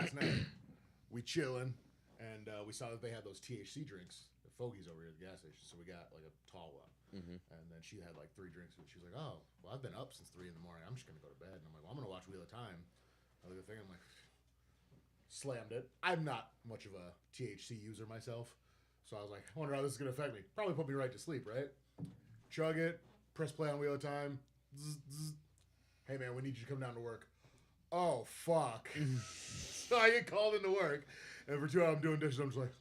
last night we chilling, and we saw that they had those THC drinks, the Fogies over here at the gas station. So we got like a tall one, and then she had like 3 drinks. And she was like, "Oh, well, I've been up since 3 in the morning. I'm just gonna go to bed." And I'm like, "Well, I'm gonna watch Wheel of Time." Other thing, I'm like, slammed it. I'm not much of a THC user myself, so I was like, I wonder how this is gonna affect me. Probably put me right to sleep, right? Chug it, press play on Wheel of Time. Zzz, zzz. Hey man, we need you to come down to work. Oh fuck! So I get called into work, and for 2 hours I'm doing dishes. I'm just like,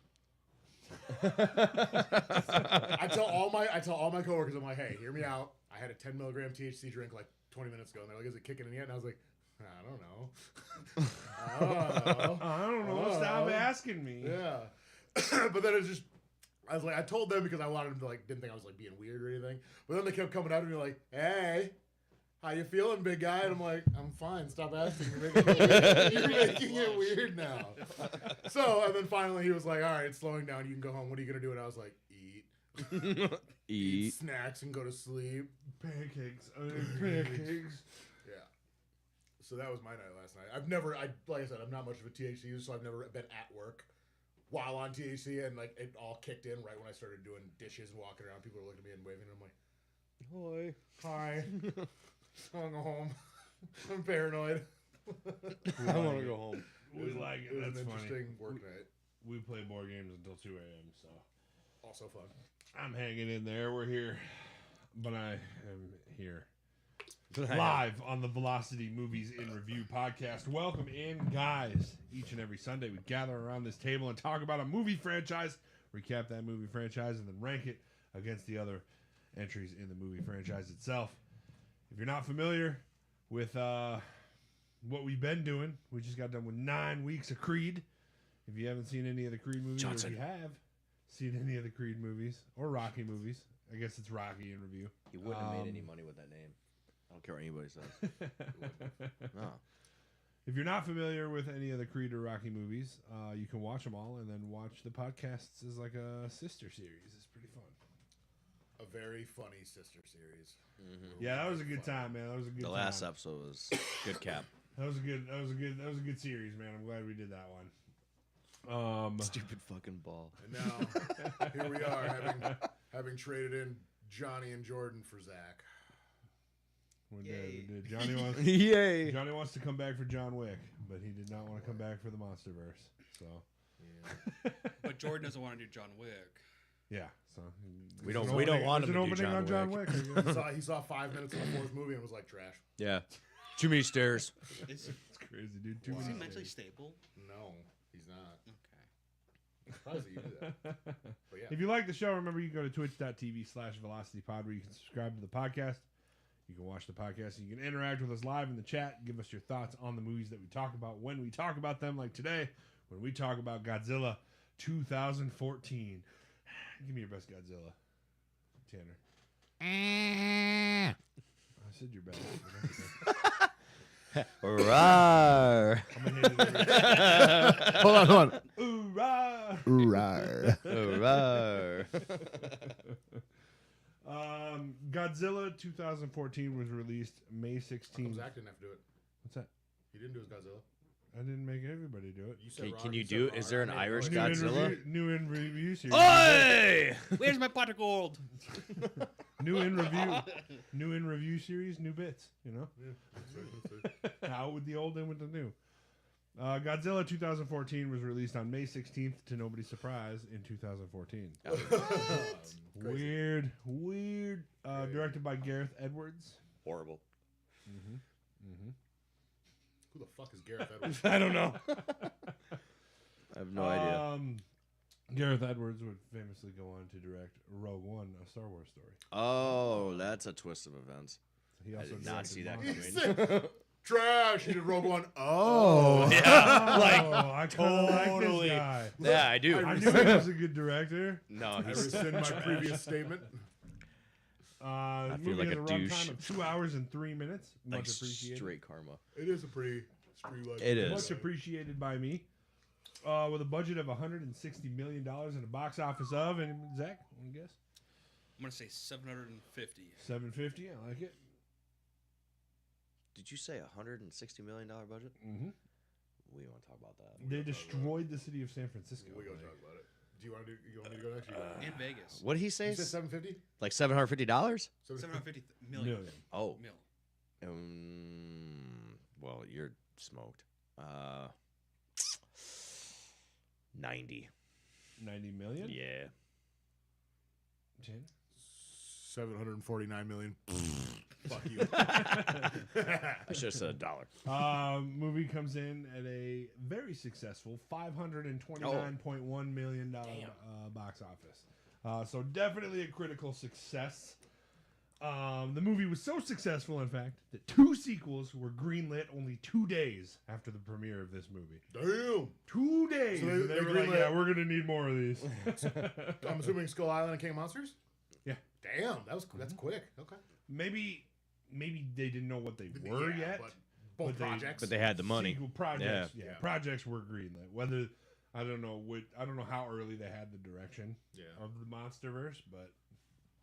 I tell all my coworkers, I'm like, hey, hear me out. I had a 10 milligram THC drink like 20 minutes ago, and they're like, is it kicking in yet? And I was like, I don't know. I don't know. Stop asking me. Yeah. But then it's just, I was like, I told them because I wanted them to like, didn't think I was like being weird or anything. But then they kept coming out to me like, hey, how you feeling, big guy? And I'm like, I'm fine. Stop asking. You're making it weird now. So, and then finally he was like, all right, it's slowing down. You can go home. What are you going to do? And I was like, eat. Eat snacks and go to sleep. Pancakes. Yeah. So that was my night last night. Like I said, I'm not much of a THC user, so I've never been at work while on THC, and like it all kicked in right when I started doing dishes and walking around. People were looking at me and waving, and I'm like, hi. I want to go home. I'm paranoid. I want to go home. We like it. That's an funny. interesting work night. We play board games until 2 a.m., so. Also fun. I'm hanging in there. We're here. But I am here. Live on the Velocity Movies in Review podcast. Welcome in, guys. Each and every Sunday, we gather around this table and talk about a movie franchise, recap that movie franchise, and then rank it against the other entries in the movie franchise itself. If you're not familiar with what we've been doing, we just got done with 9 weeks of Creed. If you haven't seen any of the Creed movies, or if you have seen any of the Creed movies or Rocky movies, I guess it's Rocky in Review. He wouldn't have made any money with that name. I don't care what anybody says. No. If you're not familiar with any of the Creed or Rocky movies, you can watch them all and then watch the podcasts as like a sister series. It's pretty fun. A very funny sister series. Mm-hmm. Yeah, that was a good time, man. That was a good. The last episode was good cap. That was a good series, man. I'm glad we did that one. Stupid fucking ball. And now here we are, having traded in Johnny and Jordan for Zach. We did. Johnny wants to come back for John Wick, but he did not want to come back for the MonsterVerse. So, yeah. But Jordan doesn't want to do John Wick. Yeah, so we don't want him to do John Wick. He saw 5 minutes of the 4th movie and was like trash. Yeah, too many stairs. It's crazy, dude. Is he mentally stable? No, he's not. Okay. Surprised that you do that. But yeah. If you like the show, remember you can go to twitch.tv/VelocityPod where you can subscribe to the podcast. You can watch the podcast and you can interact with us live in the chat. Give us your thoughts on the movies that we talk about when we talk about them, like today when we talk about Godzilla 2014. Give me your best Godzilla, Tanner. I said your best. Rawr. Hold on. Rawr. Rawr. Godzilla 2014 was released May 16th. Zach didn't have to do it. What's that? He didn't do his Godzilla. I didn't make everybody do it. You said Can you do it? Is there an Irish New Godzilla? New in review series. Oi! Where's my pot of gold? New in review series, new bits. You know. Yeah. Out with the old and with the new. Godzilla 2014 was released on May 16th to nobody's surprise in 2014. Weird. Directed by Gareth Edwards. Horrible. Who the fuck is Gareth Edwards? I don't know. I have no idea. Gareth Edwards would famously go on to direct Rogue One, a Star Wars story. Oh, that's a twist of events. He also I did not see that directed coming. Trash. He did Rogue One. Oh. Yeah. I totally. Like this guy. Yeah, I do. I knew he was a good director. No, I rescind my previous statement. I feel movie like has a a douche. runtime of 2 hours and 3 minutes. Like Much appreciated. straight karma. It is a pretty streetlight. It is. Much appreciated by me. With a budget of $160 million and a box office of, and Zach, want to guess? I'm gonna say 750. 750. I like it. Did you say $160 million budget? Mm-hmm. We want to talk about that. They destroyed the city of San Francisco. We go like- talk about it. Do you want to do? You want me to go next? In Vegas. What did he say? You said $750. Like $750? 750 million. Oh. Mil. Well, you're smoked. 90. 90 million? Yeah. Jen? 749 million. Fuck you. I should have said $1. Movie comes in at a very successful $529.1 million box office. So definitely a critical success. The movie was so successful, in fact, that 2 sequels were greenlit only 2 days after the premiere of this movie. Damn. 2 days. So And they were like, greenlit- yeah, we're going to need more of these. I'm assuming Skull Island and King of Monsters. Yeah. Damn, that's quick. Okay. Maybe they didn't know what they were Yeah, yet. but both but projects. But they had the money. Sequel projects, Yeah. projects were greenlit. Whether I don't know how early they had the direction Yeah. of the MonsterVerse, but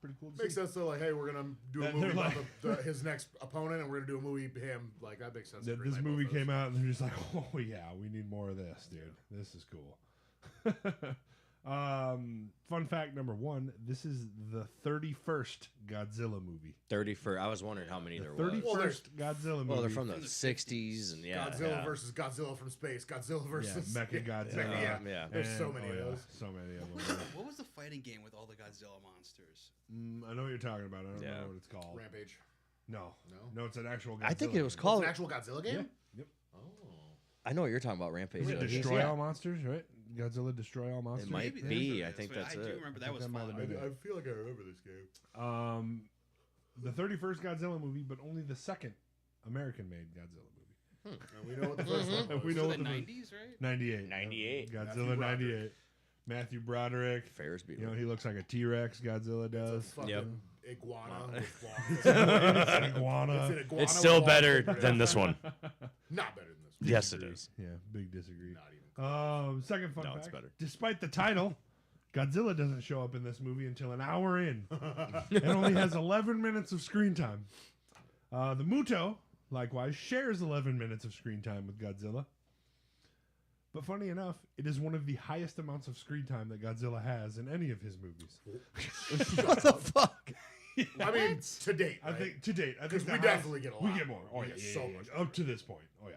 pretty cool. To Makes see. sense. So like, hey, we're gonna do a They're movie about like- his next opponent, and we're gonna do a movie him. Like that makes sense. to This greenlight movie both those. came out and they're just like, oh yeah, we need more of this, dude. This is cool. Fun fact number 1: this is the 31st Godzilla movie. 31st. I was wondering how many The there was. 31st Godzilla movie. Well, they're from the From the 60s, and yeah. Godzilla yeah. versus Godzilla from space. Godzilla versus Mecha Godzilla. Yeah. Yeah. There's so And- many oh, of yeah, those. so many of What was, them. the, what was the fighting game with all the Godzilla monsters? I know what you're talking about. I don't Yeah. know what it's called. Rampage. No, No? it's an actual. Godzilla I think it was game. It's called. an actual Godzilla game. Yeah. Yep. Oh. I know what you're talking about, Rampage. Is it though. He's- Destroy yeah. All Monsters, right? Godzilla Destroy All Monsters. might Maybe be. that's I think what it is, that's but I do it. remember I that was think that might fun. have been I feel like I remember this game. The 31st Godzilla movie, but only the second American-made Godzilla movie. And we know what the first one was. We know Was what it the the 90s, right? 98. 98. Godzilla 98. Matthew Broderick. Ferris You Bueller. know, he looks like a T-Rex. Godzilla It's a does. fucking Yep. iguana. Wow. with claws. It's an It's iguana. an iguana It's with still claws. better than this one. Not better than this. Yes, it Disagree. is. Yeah, big disagree. Not even. Second fun No, fact. it's better. Despite the title, Godzilla doesn't show up in this movie until an hour in. It only has 11 minutes of screen time. The Muto, likewise, shares 11 minutes of screen time with Godzilla. But funny enough, it is one of the highest amounts of screen time that Godzilla has in any of his movies. What the fuck? I mean, to date, I right? think to date, I think Because the we highest- definitely get a We lot. get more. Oh We yeah, get yeah, so yeah, much yeah. Up to this point. Oh yeah,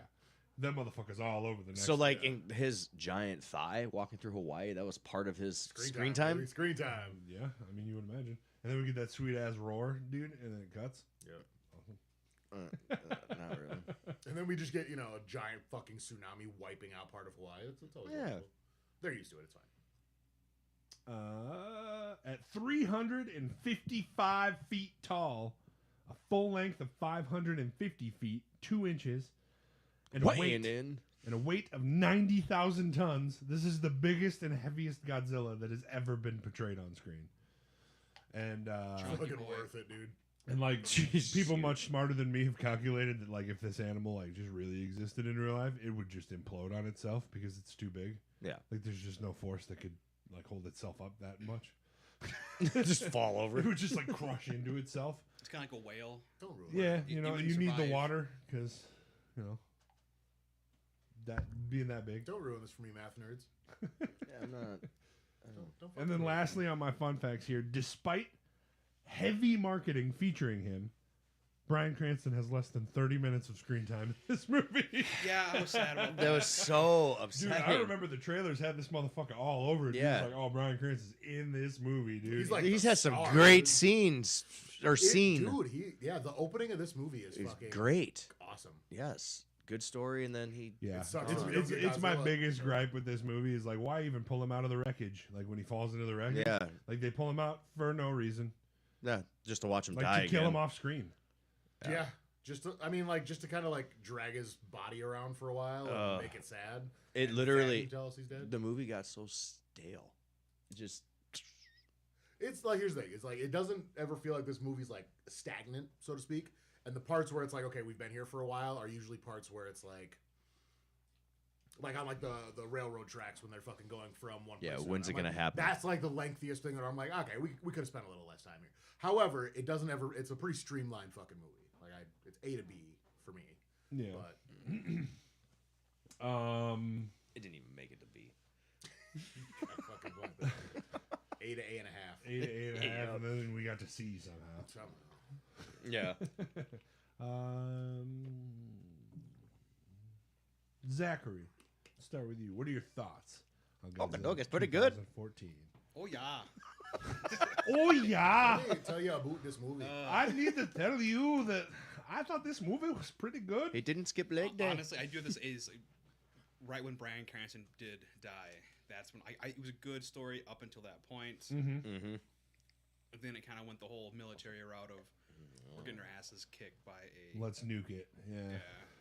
that motherfucker's all over the next. So, like, in his giant thigh walking through Hawaii, that was part of his screen time? baby, Screen time. yeah, I mean you would imagine. And then we get that sweet ass roar, dude, and then it cuts. Yeah. Not really. And then we just get, a giant fucking tsunami wiping out part of Hawaii. It's always Yeah. cool. They're used to it. It's fine. At 355 feet tall, a full length of 550 feet, 2 inches, and Weighing in. and a weight of 90,000 tons. This is the biggest and heaviest Godzilla that has ever been portrayed on screen. And Fucking boy. worth it, dude. and like Jeez, people dude. much smarter than me have calculated that like if this animal like just really existed in real life, it would just implode on itself because it's too big. Yeah. Like there's just no force that could like hold itself up that much. Just fall over. It would just like crush into itself. It's kind of like a whale. Don't ruin Yeah, it. you You know, wouldn't you need the survive. water because, that being that big. Don't ruin this for me, math nerds. Yeah, I'm not. Don't And then lastly, on my fun facts here, despite heavy marketing featuring him, Bryan Cranston has less than 30 minutes of screen time in this movie. Yeah, I was sad about That was so Dude, upsetting. I remember the trailers had this motherfucker all over it. Yeah. It's like, oh, Bryan Cranston's in this movie, dude. He's like He's the had some star, great dude. scenes. Or scene. Dude, the opening of this movie is It's fucking great. awesome. Yes. Good story, and then he. yeah, It sucks it's, when we don't it's, get it's my Godzilla. biggest gripe with this movie is like, why even pull him out of the wreckage? Like when he falls into the wreckage, Yeah. like they pull him out for no reason, Yeah, just to watch him like die to kill again. him off screen. Yeah. Just to kind of like drag his body around for a while and make it sad. It And literally. sad tell us he's dead. The movie got so stale. It just. It's like, here's the thing. It's like, it doesn't ever feel like this movie's like stagnant, so to speak. And the parts where it's like, okay, we've been here for a while are usually parts where it's like on like the railroad tracks when they're fucking going from one place Yeah, to when's another. it I'm gonna like, happen? That's like the lengthiest thing that I'm like, okay, we could have spent a little less time here. However, it doesn't ever, it's a pretty streamlined fucking movie. Like it's A to B for me. Yeah. But It didn't even make it to B. I fucking blanked that. A to A and a half. A to A and a half, and then we got to C somehow. Yeah. Zachary, let's start with you. What are your thoughts on Okanook is pretty good. 2014? Oh yeah. Oh yeah. Let me tell you about this movie. I need to tell you that I thought this movie was pretty good. He didn't skip leg day. Honestly, I do this is right when Bryan Cranston did die. That's when it was a good story up until that point. Mm-hmm. And then it kind of went the whole military route of we're getting our asses kicked by a. Let's nuke it. Yeah.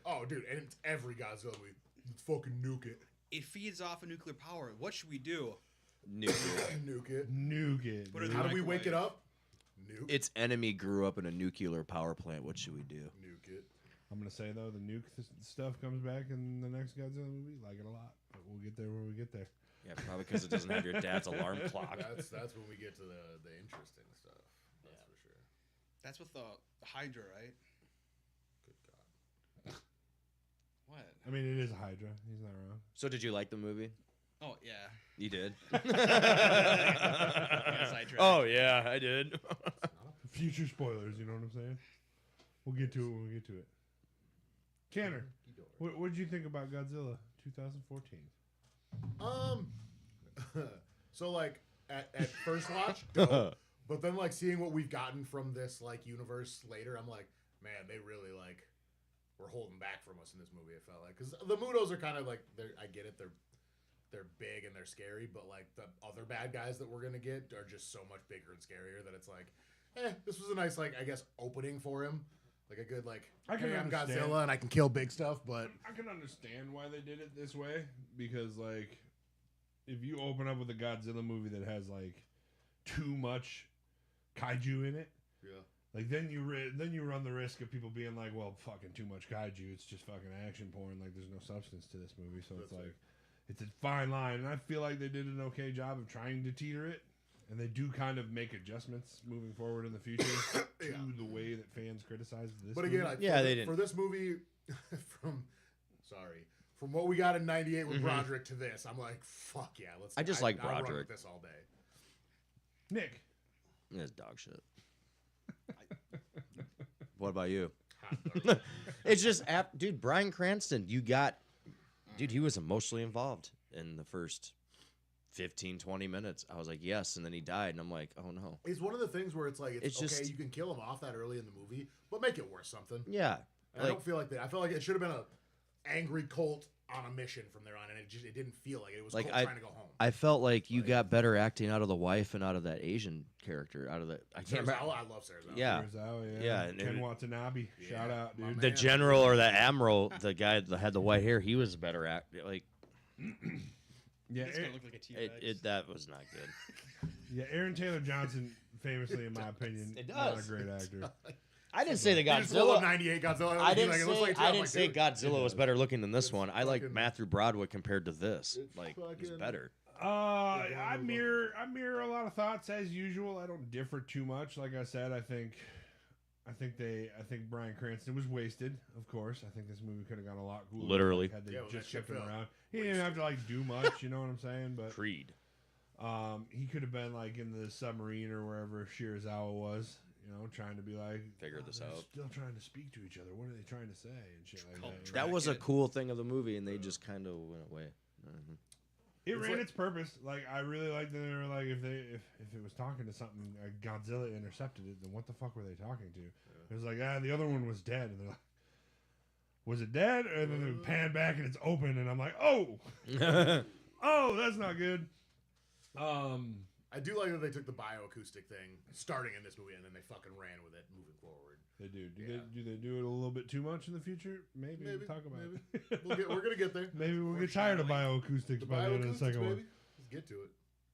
Oh, dude, and it's every Godzilla movie. Let's fucking nuke it. It feeds off of nuclear power. What should we do? Nuke. Nuke it. Nuke it. Put it dude. How do we wake it Microwave. up? Nuke. Its enemy grew up in a nuclear power plant. What should we do? Nuke it. I'm gonna say though, the nuke stuff comes back in the next Godzilla movie. Like it a lot, but we'll get there when we get there. Yeah, probably because it doesn't have your dad's alarm clock. That's when we get to the interesting stuff. That's for sure. That's with the Hydra, right? Good God. What? I mean, it is a Hydra. He's not wrong. So did you like the movie? Oh yeah. You did. Sidetracked. Oh yeah, I did. Future spoilers. You know what I'm saying? We'll get to it when we get to it. Tanner, what did you think about Godzilla 2014? So like at first watch, dope. But then like seeing what we've gotten from this like universe later, I'm like, man, they really like were holding back from us in this movie. It felt like because the Mutos are kind of like I get it, they're big and they're scary, but like the other bad guys that we're gonna get are just so much bigger and scarier that it's like, this was a nice like I guess opening for him. Like a good like, I can hey, I'm understand. Godzilla and I can kill big stuff, but I can understand why they did it this way because, like, if you open up with a Godzilla movie that has like too much kaiju in it, yeah, like then you run the risk of people being like, well, fucking too much kaiju. It's just fucking action porn. Like, there's no substance to this movie, so it's like it's a fine line. And I feel like they did an okay job of trying to teeter it. And they do kind of make adjustments moving forward in the future to the way that fans criticize this. But again, movie. they didn't. For this movie, from what we got in '98 with Broderick to this, I'm like, fuck yeah, let's. I just like I'll run with Broderick. this all day. Nick, It's dog shit. What about you? Hot dog. It's just, dude, Bryan Cranston, he was emotionally involved in the first 15, 20 minutes. I was like, yes, and then he died, and I'm like, oh no. It's one of the things where it's like, it's okay, just- you can kill him off that early in the movie, but make it worth something. Yeah. And I don't feel like that. I feel like it should have been a angry Colt on a mission from there on, and it didn't feel like it. It was Like, Colt trying to go home. I felt like you got better acting out of the wife and out of that Asian character. I can't remember. Serizawa, I love Serizawa. Yeah. Serizawa, Yeah, and Ken it- Watanabe, shout out, my dude. The man. general or the admiral, the guy that had the white hair, he was a better actor. Like, Yeah, It's gonna look like a T-Rex. that was not good. yeah, Aaron Taylor Johnson, famously, in my opinion, It not a does. great actor. I didn't say the You just pull up Godzilla. '98 Godzilla. I didn't like, it looks say like I I'm didn't like, say dude, Godzilla was better looking than this It's one. I like fucking- Matthew Broderick compared to this. It's Like, it was fucking- better. I mirror a lot of thoughts as usual. I don't differ too much. Like I said, I think Bryan Cranston was wasted. Of course, I think this movie could have gone a lot cooler. Literally. had they Yeah, well, just that shit kept him felt around. He didn't have to like do much. You know what I'm saying? But Creed. he could have been like in the submarine or wherever Shirazawa was. You know, trying to be like Figure this they're out. Still trying to speak to each other. What are they trying to say and shit like called that. Track That was a it. cool thing of the movie, and they just kind of went away. Mhm. It It's ran like- its purpose. Like I really liked that they were like if it was talking to something, Godzilla intercepted it. Then what the fuck were they talking to? It was like the other one was dead, and they're like, was it dead? And then they pan back and it's open, and I'm like, oh, oh, that's not good. I do like that they took the bioacoustic thing starting in this movie and then they fucking ran with it moving forward. They do. Yeah. Do they do it a little bit too much in the future? Maybe we'll talk about it. We're gonna get there. Maybe we'll get tired of bioacoustics The by the end of the bioacoustics, second one. baby. Let's get to it.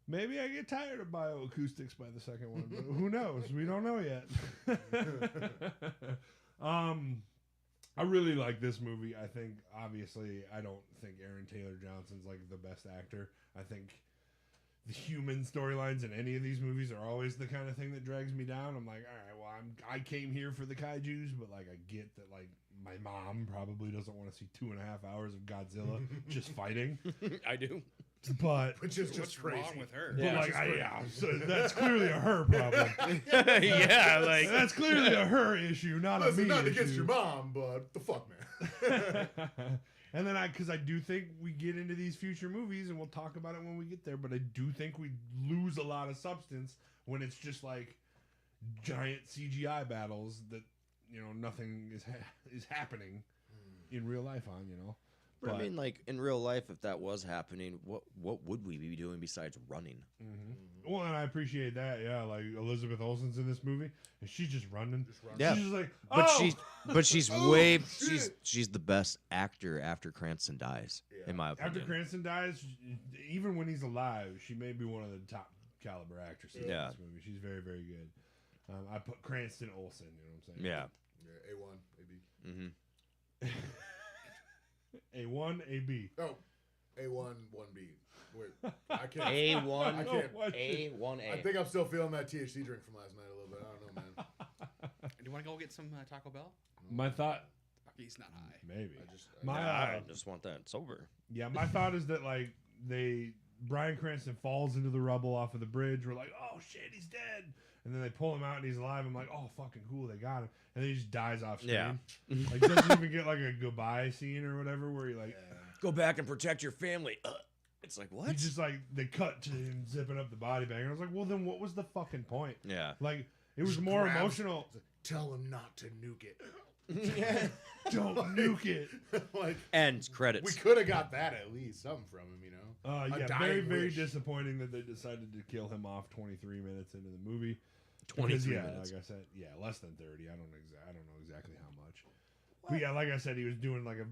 Maybe I get tired of bioacoustics by the second one, but who knows? We don't know yet. I really like this movie. I think, obviously, I don't think Aaron Taylor Johnson's like the best actor. I think the human storylines in any of these movies are always the kind of thing that drags me down. I'm like, all right, well, I came here for the kaijus, but like I get that like my mom probably doesn't want to see 2.5 hours of Godzilla just fighting. I do. But Which is just What's crazy. wrong with her? but Yeah. like so that's clearly a her problem. Yeah, like That's clearly a her issue, not a Listen, me not issue. against your mom, but the fuck, man. And then because I do think we get into these future movies, and we'll talk about it when we get there, but I do think we lose a lot of substance when it's just like giant CGI battles that, you know, nothing is happening in real life on, you know. But I mean, like in real life, if that was happening, what would we be doing besides running? Well, and I appreciate that. Yeah, like Elizabeth Olsen's in this movie, and she's just running. Yeah. She's just like, But oh! she's Oh, way shit. she's the best actor after Cranston dies, Yeah. in my opinion. After Cranston dies, even when he's alive, she may be one of the top caliber actresses in Yeah. this movie. She's very, very good. I put Cranston Olsen. You know what I'm saying? Mm-hmm. Yeah. Yeah, A1, AB. A1, AB. Oh, A1, 1B. Wait, I can't. A1, I can't. A1A. I think I'm still feeling that THC drink from last night a little bit. I don't know, man. Do you want to go get some Taco Bell? My thought, He's not high. maybe. I My I just want that sober. yeah, my thought is that like Bryan Cranston falls into the rubble off of the bridge. We're like, oh shit, he's dead. And then they pull him out and he's alive. I'm like, oh fucking cool, they got him. And then he just dies off screen. Yeah. Like doesn't even get like a goodbye scene or whatever where he like Go back and protect your family. It's like what? he just like they cut to him zipping up the body bag. And I was like, well then what was the fucking point? Yeah. Like it was more grabs- emotional. Tell him not to nuke it. Don't nuke it. Like And we credits. could have got that at least something from him, you know. A Yeah, dying very, very wish. disappointing that they decided to kill him off 23 minutes into the movie. 23 yeah, minutes. like I said, yeah, less than 30. I don't know exactly how much. But yeah, like I said, he was doing like a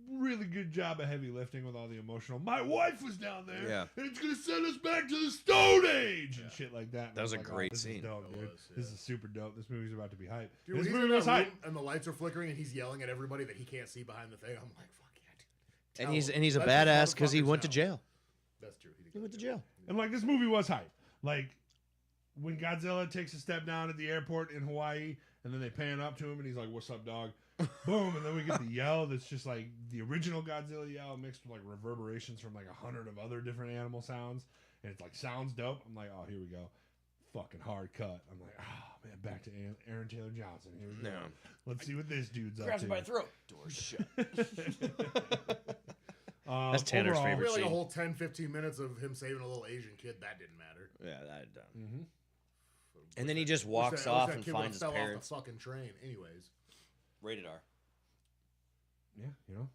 really good job of heavy lifting with all the emotional. My wife was down there, Yeah. and it's gonna send us back to the Stone Age and shit like that. And That was I a like, great this is scene. dope, That dude. was, This yeah. is super dope. This movie's about to be hype. Dude, This when he's movie in was that hype. room and the lights are flickering and he's yelling at everybody that he can't see behind the thing, I'm like, fuck yeah, dude. And Tell he's him. a Let badass these because he motherfuckers went to know. jail. That's true. He went to jail. And like this movie was hype. Like when Godzilla takes a step down at the airport in Hawaii, and then they pan up to him, and he's like, "What's up, dog?" Boom, and then we get the yell that's just like the original Godzilla yell mixed with like reverberations from like 100 of other different animal sounds, and it's like sounds dope. I'm like, oh, here we go, fucking hard cut. I'm like, oh man, back to Aaron Taylor Johnson. Here we go. Yeah. Let's see what this dude's Grabs up him by to. the throat. Door shut. That's Tanner's We favorite had like a scene. whole 10, 15 minutes of him saving a little Asian kid. That didn't matter. Yeah, that done. Mm-hmm. And then he just Wish walks that- I wish off that and kid would've finds his fell parents. off the fucking train. Anyways, Rated R. Yeah, you know,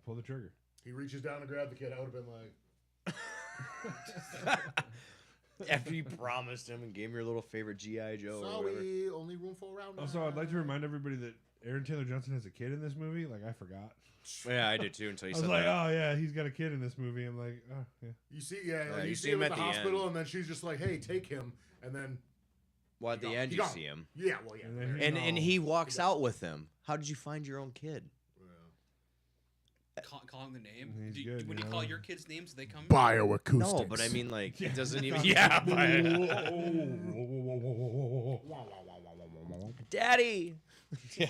pull the trigger. he reaches down to grab the kid. I would have been like, After you promised him and gave him your little favorite GI Joe or whatever. sorry, only room for around. Also, I'd like to remind everybody that Aaron Taylor Johnson has a kid in this movie. Like I forgot. Yeah, I did too until I you was said like, that. oh yeah, he's got a kid in this movie. I'm like, oh yeah. You see, yeah, like, you you see see him him at the at the hospital, end. and then she's just like, "Hey, take him," and then Well, at the He end gone. you He see him, yeah, well, yeah, And then there- and No. he walks He does. out with him. How did you find your own kid? yeah. Calling the name. He's Do good, when you you know. call your kids names, do they come? Bioacoustics. No, but I mean, like, it doesn't even. Whoa, Yeah, whoa, but- whoa, whoa, whoa. Daddy. Yeah,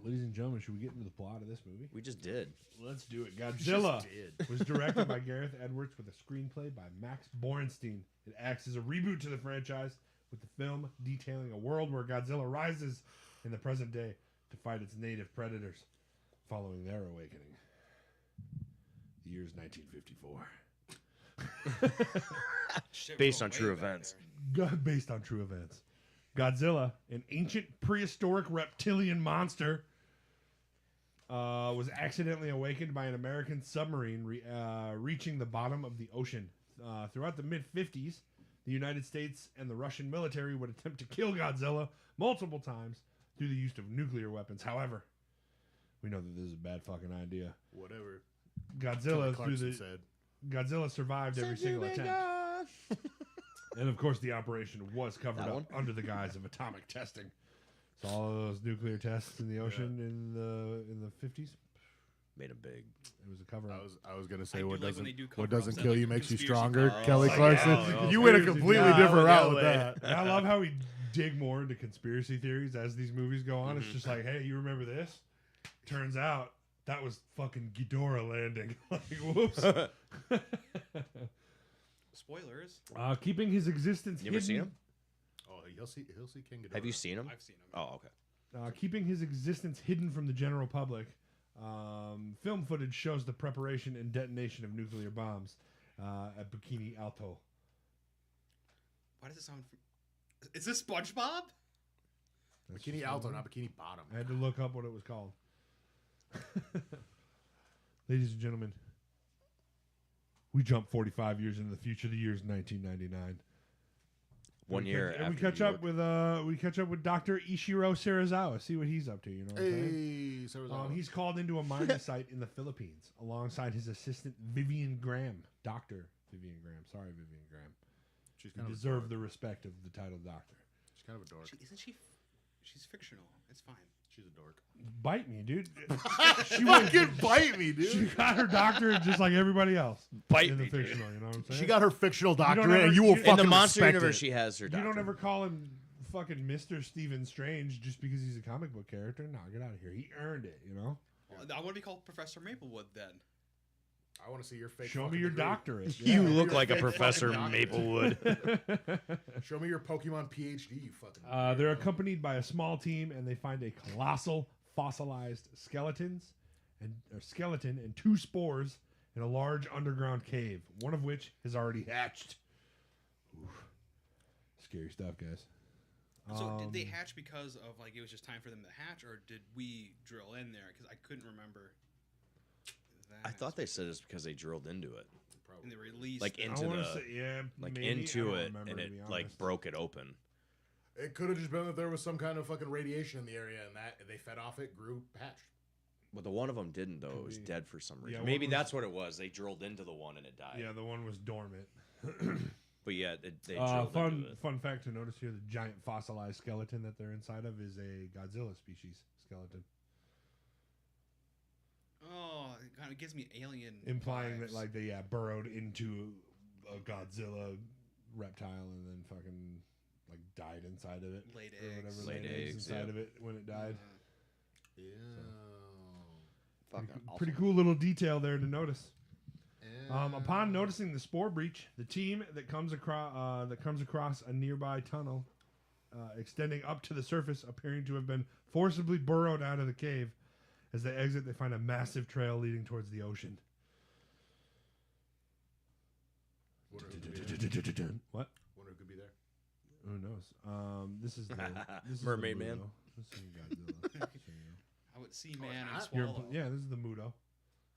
Ladies and gentlemen, should we get into the plot of this movie? we just did. Let's do it. Godzilla did. was directed by Gareth Edwards with a screenplay by Max Borenstein. It acts as a reboot to the franchise, with the film detailing a world where Godzilla rises in the present day to fight its native predators, following their awakening. The year is 1954. Shit, Based we're on way true back events. there. Based on true events. Godzilla, an ancient prehistoric reptilian monster, was accidentally awakened by an American submarine reaching the bottom of the ocean. Throughout the mid-50s, the United States and the Russian military would attempt to kill Godzilla multiple times through the use of nuclear weapons. However, we know that this is a bad fucking idea. Whatever. Godzilla Clarkson said. Godzilla survived every single attempt. And of course, the operation was covered That up one? under the guise of atomic testing. So all of those nuclear tests in the ocean in the 50s, made him big. It was a cover up. I was gonna say I do what like when they do what cover-ups doesn't that, kill like, you makes you conspiracy stronger. theories. Kelly Oh, Clarkson, yeah, you went a conspiracy completely theories. different No, route no with way. that. And I love how we dig more into conspiracy theories as these movies go on. It's just like, hey, you remember this? Turns out that was fucking Ghidorah landing. Like, whoops. Spoilers. Keeping his existence You ever hidden. seen him? Oh, he'll see King Ghidorah. Have you seen him? I've seen him. Oh, okay. Keeping his existence hidden from the general public. Film footage shows the preparation and detonation of nuclear bombs at Bikini Alto. Why does it sound? Is this SpongeBob? That's Bikini just Alto, one. not Bikini Bottom. I had to look up what it was called. Ladies and gentlemen, we jump 45 years into the future. The year is 1999. One year And after we catch New up with Dr. Ishiro Serizawa. See what he's up to. You know what I'm saying? Hey, so was all- He's called into a mining site in the Philippines alongside his assistant Vivian Graham. Dr. Vivian Graham. Sorry, Vivian Graham. she's You kind of deserve the respect of the title doctor. She's kind of a dork. Isn't she? She's fictional. It's fine. She's a dork. Bite me, dude. She fucking bite me, She dude. got her doctorate just like everybody else. Bite in the me, dude. fictional, you know what I'm saying? She got her fictional don't doctorate, ever- and you will in the fucking In the Monster respect Universe, it. she has her You doctor. don't ever call him fucking Mr. Stephen Strange just because he's a comic book character. No, get out of here. He earned it, you know? Well, I want to be called Professor Maplewood then. I want to see your fake. Show me fucking your degree. doctorate. You Yeah. look like a fake Professor fucking Maplewood. Show me your Pokemon PhD, you fucking. They're weirdo. accompanied by a small team, and they find a colossal fossilized skeleton and 2 spores in a large underground cave, one of which has already hatched. Oof. Scary stuff, guys. So did they hatch because of like it was just time for them to hatch, or did we drill in there? Because I couldn't remember. I thought they said it's because they drilled into it, And they released like them. into I wanna the say, yeah, like maybe. I into don't it, remember, and to it be like honest. broke it open. It could have just been that there was some kind of fucking radiation in the area, and that they fed off it, grew, hatched. Well, the one of them didn't though; it was be. dead for some reason. one Maybe was- that's what it was. They drilled into the one and it died. Yeah, the one was dormant. But yeah, they drilled into it. Fun fact to notice here: the giant fossilized skeleton that they're inside of is a Godzilla species skeleton, Oh, it kind of gives me alien. implying vibes. that like they burrowed into a Godzilla reptile and then fucking like died inside of it Laid or eggs. whatever, Laid eggs, inside yeah. of it when it died. Yeah. Fucking Pretty awesome. cool little detail there to notice. Yeah. Upon noticing the spore breach, the team that comes across a nearby tunnel, extending up to the surface, appearing to have been forcibly burrowed out of the cave. As they exit, they find a massive trail leading towards the ocean. Wonder who could be there. What? Wonder who could be there. Who knows? This is the this Mermaid is the Man. Mudo. This is Godzilla. Just so you know. I would see man and not? You're- swallow. yeah, this is the Mudo.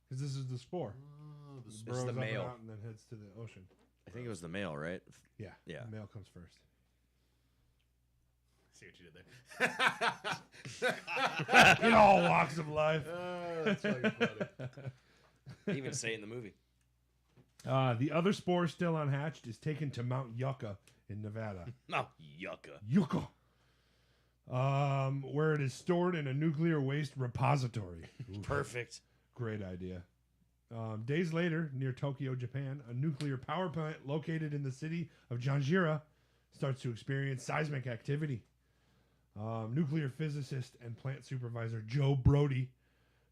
Because this is the spore. Oh, the It It's burrows the up and male. out and then heads to the ocean. I think it was the male, right? Yeah. Yeah. The male comes first. See what you did there. In all walks of life. Oh, that's fucking funny. They even say it in the movie. The other spore still unhatched is taken to Mount Yucca in Nevada. No, yucca. Yucca. Where it is stored in a nuclear waste repository. Ooh, Perfect. great idea. Days later, near Tokyo, Japan, a nuclear power plant located in the city of Janjira starts to experience seismic activity. Nuclear physicist and plant supervisor Joe Brody,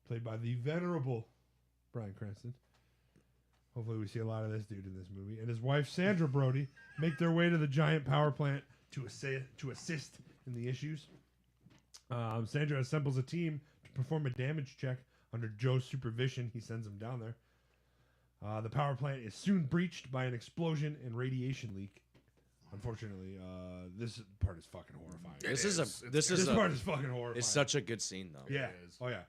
played by the venerable Bryan Cranston. Hopefully we see a lot of this dude in this movie. And his wife, Sandra Brody, make their way to the giant power plant to assist in the issues. Sandra assembles a team to perform a damage check. Under Joe's supervision, he sends them down there. The power plant is soon breached by an explosion and radiation leak. Unfortunately, this part is fucking horrifying. This is. is This part is fucking horrifying. It's such a good scene though. Yeah. It is. Oh yeah.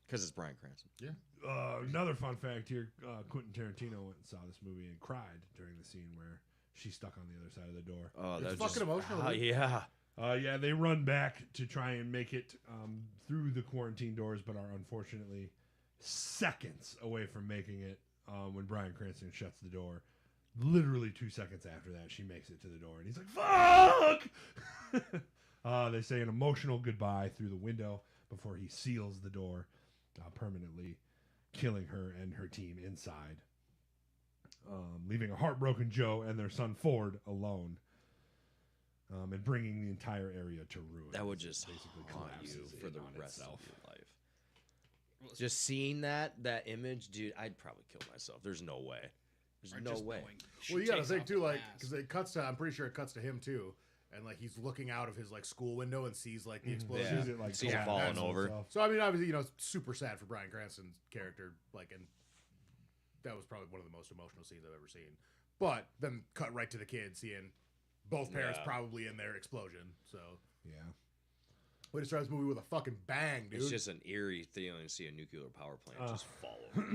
Because it's Bryan Cranston. Another fun fact here: Quentin Tarantino went and saw this movie and cried during the scene where she's stuck on the other side of the door. Oh, It's that's fucking just, emotional, dude. yeah. Yeah, they run back to try and make it through the quarantine doors, but are unfortunately seconds away from making it when Bryan Cranston shuts the door. Literally 2 seconds after that, she makes it to the door, and he's like, "Fuck!" They say an emotional goodbye through the window before he seals the door. permanently killing her and her team inside, leaving a heartbroken Joe and their son Ford alone, and bringing the entire area to ruin. That would just basically haunt you collapses for in the on rest itself. of your life. Well, Just seeing that image, dude, I'd probably kill myself. There's no way. There's or no just way. knowing she Well, you gotta takes think off too, the like, mask. because it cuts to, I'm pretty sure it cuts to him too, and like he's looking out of his like school window and sees like the explosion. Yeah. Sees it, like, Sees it collapse falling on over. itself. So I mean, obviously, you know, it's super sad for Bryan Cranston's character, like, and that was probably one of the most emotional scenes I've ever seen. But then cut right to the kid seeing both parents Yeah. probably in their explosion. So Yeah. way to start this movie with a fucking bang, dude. It's just an eerie feeling to see a nuclear power plant just fall over.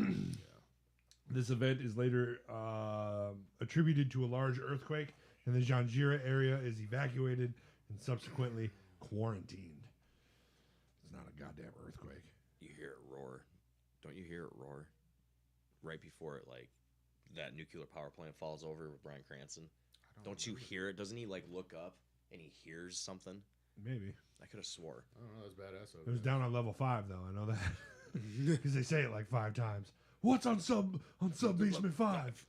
This event is later attributed to a large earthquake, and the Janjira area is evacuated and subsequently quarantined. It's not a goddamn earthquake. You hear it roar. Don't you hear it roar? Right before it, like, that nuclear power plant falls over with Bryan Cranston. Don't you hear it? Doesn't he, like, look up and he hears something? Maybe. I could have swore. I don't know, that's badass. It was down on level 5, though. I know that. Because they say it like 5 times. What's on sub basement 5?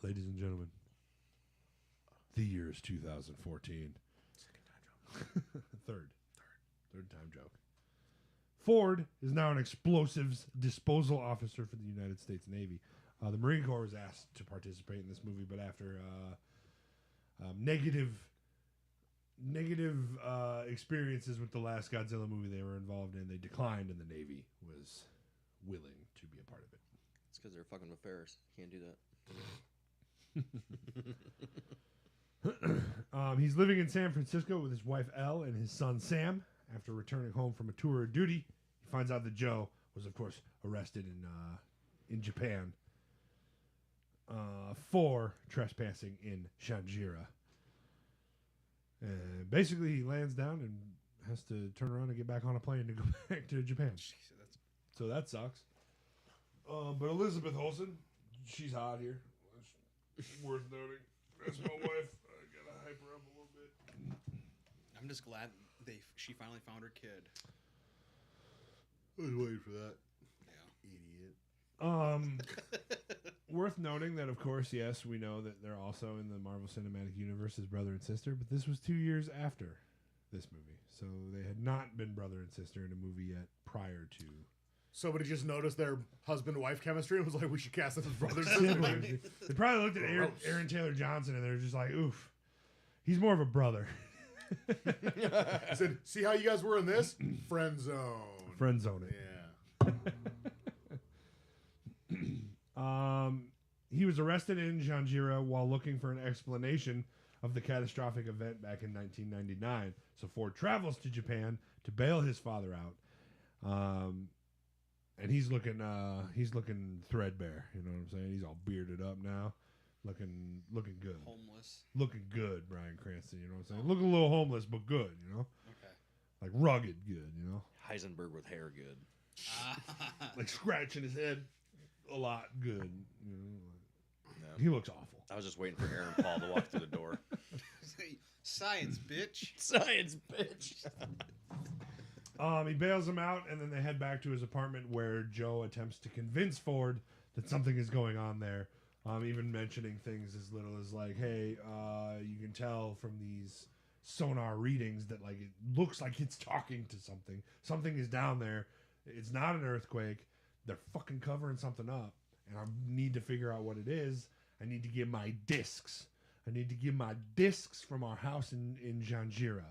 Ladies and gentlemen, the year is 2014. Third time joke. Ford is now an explosives disposal officer for the United States Navy. The Marine Corps was asked to participate in this movie, but after negative experiences with the last Godzilla movie they were involved in, they declined, and the Navy was willing to be a part of it. It's because they're fucking with Ferris. Can't do that. He's living in San Francisco with his wife Elle and his son Sam. After returning home from a tour of duty, he finds out that Joe was, of course, arrested in Japan for trespassing in Shanjira. And basically, he lands down and has to turn around and get back on a plane to go back to Japan. Jeez, that's So that sucks. But Elizabeth Olsen, she's hot here. It's worth noting. That's my wife. I gotta hype her up a little bit. I'm just glad she finally found her kid. I was waiting for that. Yeah. Idiot. Worth noting that, of course, yes, we know that they're also in the Marvel Cinematic Universe as brother and sister, but this was 2 years after this movie. So they had not been brother and sister in a movie yet prior to. Somebody just noticed their husband-wife chemistry and was like, we should cast them as brothers and sisters. They probably looked at Gross. Aaron Taylor Johnson and they're just like, oof, he's more of a brother. I said, see how you guys were in this? Friend zone. Friend zone it. Yeah. He was arrested in Janjira while looking for an explanation of the catastrophic event back in 1999. So Ford travels to Japan to bail his father out. And he's looking threadbare. You know what I'm saying? He's all bearded up now, looking good. Homeless. Looking good, Bryan Cranston. You know what I'm saying? Looking a little homeless, but good. You know, Okay. like rugged good. You know, Heisenberg with hair good. like scratching his head a lot good. You know, No. he looks awful. I was just waiting for Aaron Paul to walk through the door. Science, bitch. Science, bitch. He bails him out, and then they head back to his apartment where Joe attempts to convince Ford that something is going on there. Even mentioning things as little as like, hey, you can tell from these sonar readings that like it looks like it's talking to something. Something is down there. It's not an earthquake. They're fucking covering something up, and I need to figure out what it is. I need to get my discs. I need to get my discs from our house in Janjira.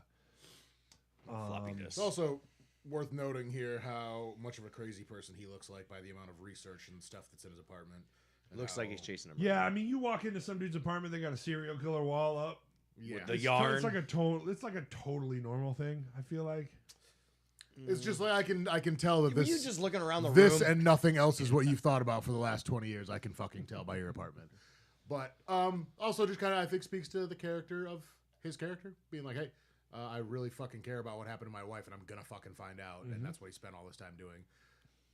Floppy It's disk. also worth noting here how much of a crazy person he looks like by the amount of research and stuff that's in his apartment. And Looks how- like he's chasing him. Yeah, I mean, you walk into some dude's apartment, they got a serial killer wall up. Yeah. the It's yarn. It's like a totally normal thing. I feel like. It's just like I can tell that Were this you just looking around the this room? and nothing else is what you've thought about for the last 20 years. I can fucking tell by your apartment. But also just kind of I think speaks to the character of his character being like, hey, I really fucking care about what happened to my wife, and I'm gonna fucking find out. And that's what he spent all this time doing.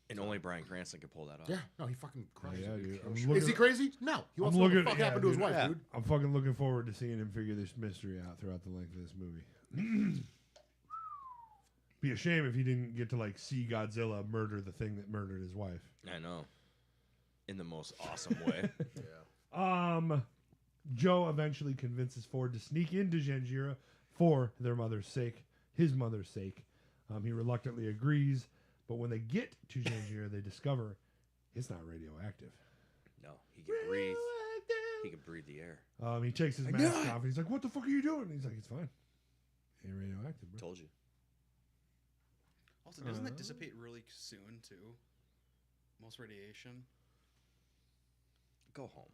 And only Bryan Cranston could pull that off. Yeah, no, he fucking crazy. Yeah, dude. I'm Is looking- he crazy? No, he wants to know what the fuck happened to his wife, yeah. dude. I'm fucking looking forward to seeing him figure this mystery out throughout the length of this movie. Be a shame if he didn't get to like see Godzilla murder the thing that murdered his wife. I know. In the most awesome way. Yeah. Joe eventually convinces Ford to sneak into Janjira for their mother's sake, his mother's sake. He reluctantly agrees, but when they get to Janjira, they discover it's not radioactive. No, he can breathe. He can breathe the air. He takes his mask off and he's like, "What the fuck are you doing?" And he's like, "It's fine. Ain't radioactive, bro." Told you. Also, doesn't that dissipate really soon too? Most radiation. Go home.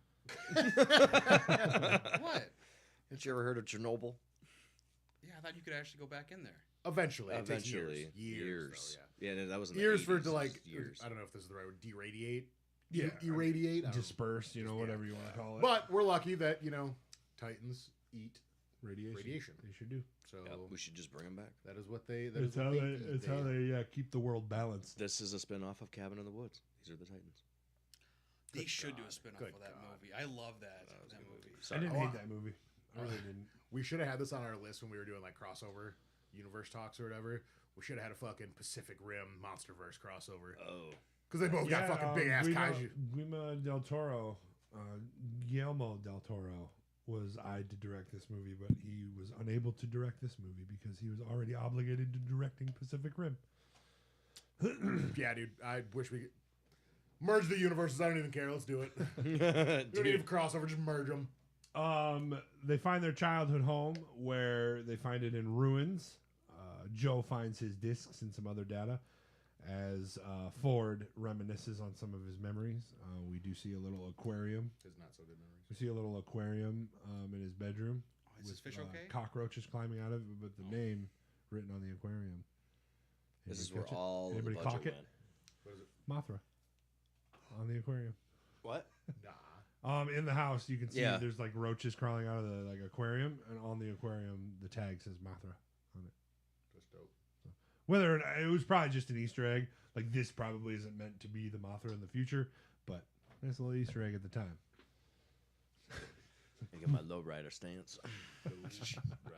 What? Have you ever heard of Chernobyl? Yeah, I thought you could actually go back in there. Eventually. It takes Eventually. years. Though, Yeah, that was in years the for it 80s. to like. Years. I don't know if this is the right word. Deradiate. Yeah, Irradiate. I don't know. disperse, whatever you want to call it. But we're lucky that Titans eat radiation. radiation. They should do. So Yep, we should just bring them back. that is what they. It's how they keep the world balanced. This is a spin-off of Cabin in the Woods. These are the Titans. They Good should do God. a spin-off Good of that God. movie. I love that That was a good movie. I Sorry. didn't Oh, hate that movie. I really didn't. We should have had this on our list when we were doing like crossover universe talks or whatever. We should have had a fucking Pacific Rim MonsterVerse crossover Oh. because they both got fucking big ass kaiju. Guillermo del Toro, Guillermo del Toro was eyed to direct this movie, but he was unable to direct this movie because he was already obligated to directing Pacific Rim. Yeah, dude. I wish we could merge the universes. I don't even care. Let's do it. We don't need a crossover. Just merge them. They find their childhood home where they find it in ruins. Joe finds his discs and some other data as Ford reminisces on some of his memories. We do see a little aquarium. His not so good memories. We see a little aquarium in his bedroom. Oh, is this fish okay? Cockroaches climbing out of it, but the name written on the aquarium. This is Anybody where catch it? all the Anybody budget clock it? went. What is it? Mothra on the aquarium. What? Nah. In the house, you can see Yeah. there's like roaches crawling out of the aquarium, and on the aquarium, the tag says Mothra on it. That's dope. Whether it was probably just an Easter egg, like this probably isn't meant to be the Mothra in the future, but nice little Easter egg at the time. I got my lowrider stance.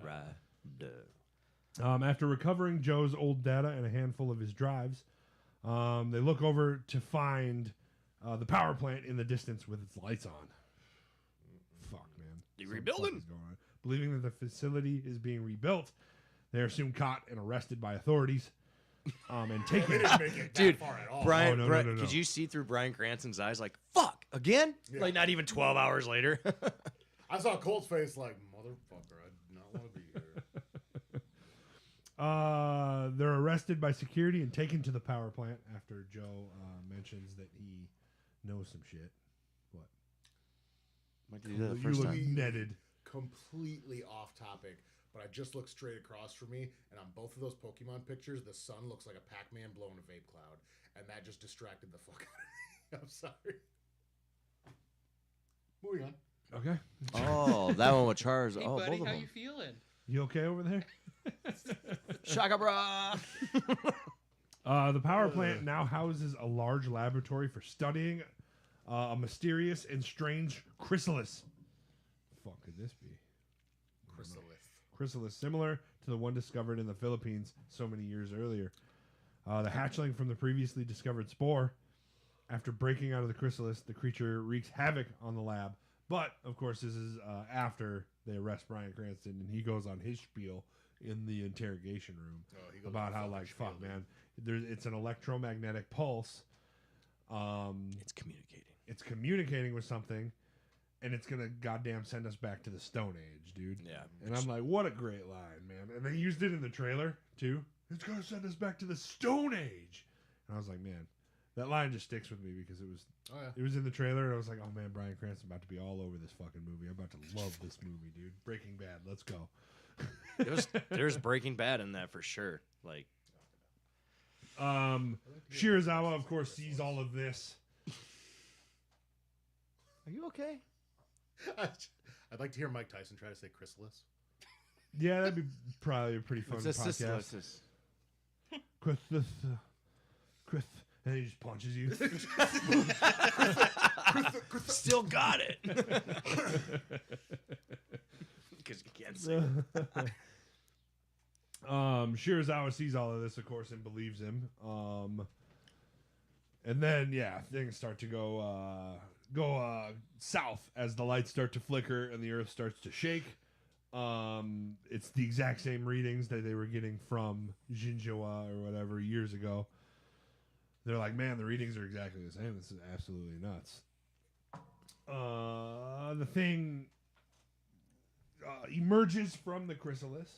Rider. After recovering Joe's old data and a handful of his drives, they look over to find the power plant in the distance with its lights on. Fuck, man. They Some rebuilding? fuck is going on. Believing that the facility is being rebuilt, they are soon caught and arrested by authorities and taken. They didn't make it that Dude, far at all. Brian, no, Brian no, no. could you see through Brian Cranston's eyes like, fuck, again? Yeah. Like, not even 12 hours later. I saw Colt's face like, motherfucker, I do not want to be here. They're arrested by security and taken to the power plant after Joe mentions that he knows some shit. What? Might do that the You first look time. netted. Completely off topic, but I just looked straight across from me, and on both of those Pokemon pictures, the sun looks like a Pac-Man blowing a vape cloud, and that just distracted the fuck out of me. I'm sorry. Moving on. Okay. Oh, that one with Charles. Hey, Oh, buddy, both of how them. you feeling? You okay over there? Shaka bra. The power plant now houses a large laboratory for studying a mysterious and strange chrysalis. Fuck could this be? Chrysalis, similar to the one discovered in the Philippines so many years earlier. The hatchling from the previously discovered spore. After breaking out of the chrysalis, the creature wreaks havoc on the lab. But, of course, this is after they arrest Bryan Cranston, and he goes on his spiel in the interrogation room Oh, he goes about on how, fucking like, spiel, fuck, dude. man, it's an electromagnetic pulse. It's communicating. It's communicating with something, and it's gonna goddamn send us back to the Stone Age, dude. Yeah. And I'm like, what a great line, man. And they used it in the trailer too. It's gonna send us back to the Stone Age. And I was like, man, that line just sticks with me because it was Oh yeah. it was in the trailer, and I was like, oh man, Bryan Cranston about to be all over this fucking movie. I'm about to love this movie, dude. Breaking Bad, let's go. There's Breaking Bad in that for sure. Like, Shirazawa, of course, sees all of this. are you okay? I'd like to hear Mike Tyson try to say chrysalis. Yeah, that'd be probably a pretty fun podcast. Chris, and he just punches you. Still got it. Because you can't say it. Shirazawa sees all of this, of course, and believes him. And then, yeah, things start to go south as the lights start to flicker and the earth starts to shake. It's the exact same readings that they were getting from Jinjawa or whatever years ago. They're like, man, the readings are exactly the same. This is absolutely nuts. The thing emerges from the chrysalis.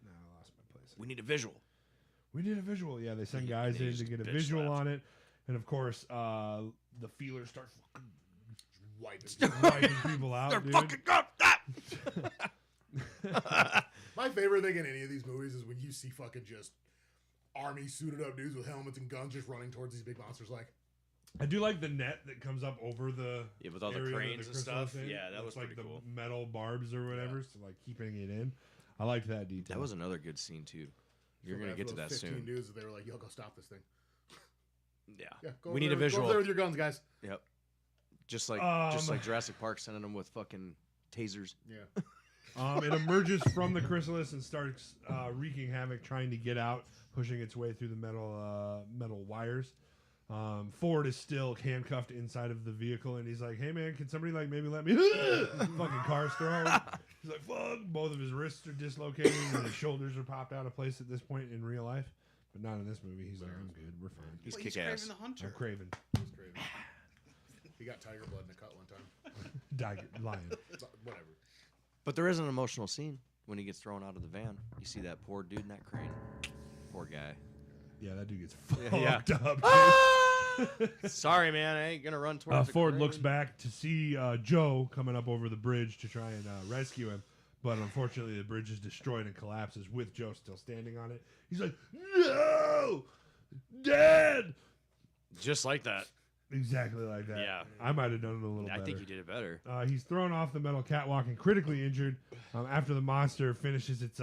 No, I lost my place. We need a visual. We need a visual. Yeah, they send guys in to get a visual on it. And, of course, the feelers start wiping people out, dude. Fucking up that. My favorite thing in any of these movies is when you see fucking just army suited up dudes with helmets and guns just running towards these big monsters. Like, I do like the net that comes up over the with all the area cranes and stuff. in. Yeah, that was like pretty the cool. metal barbs or whatever, so like keeping it in. I liked that detail. That was another good scene too. You're gonna get to that 15 soon. dudes, they were like, "Yo, go stop this thing." Yeah, Go we over need there, a visual. Go over there with your guns, guys. Yep. Just like Jurassic Park sending them with fucking tasers. Yeah. It emerges from the chrysalis and starts wreaking havoc, trying to get out, pushing its way through the metal wires. Ford is still handcuffed inside of the vehicle, and he's like, "Hey man, can somebody like maybe let me?" Fucking car's thrown. He's like, "Fuck!" Both of his wrists are dislocated, and his shoulders are popped out of place at this point in real life, but not in this movie. He's like, "I'm good, we're fine." He's Well, kick Craven ass. the Hunter. I'm Craven, He's crazy. He got tiger blood in a cut one time. lion. Whatever. But there is an emotional scene when he gets thrown out of the van. You see that poor dude in that crane. Poor guy. Yeah, that dude gets Yeah. fucked up. Dude. Sorry, man. I ain't gonna run towards the Ford crane. looks back to see Joe coming up over the bridge to try and rescue him, but unfortunately the bridge is destroyed and collapses with Joe still standing on it. He's like, "No! Dad!" Just like that. Exactly like that. Yeah. I might have done it a little I better. think you did it better. He's thrown off the metal catwalk and critically injured. After the monster finishes its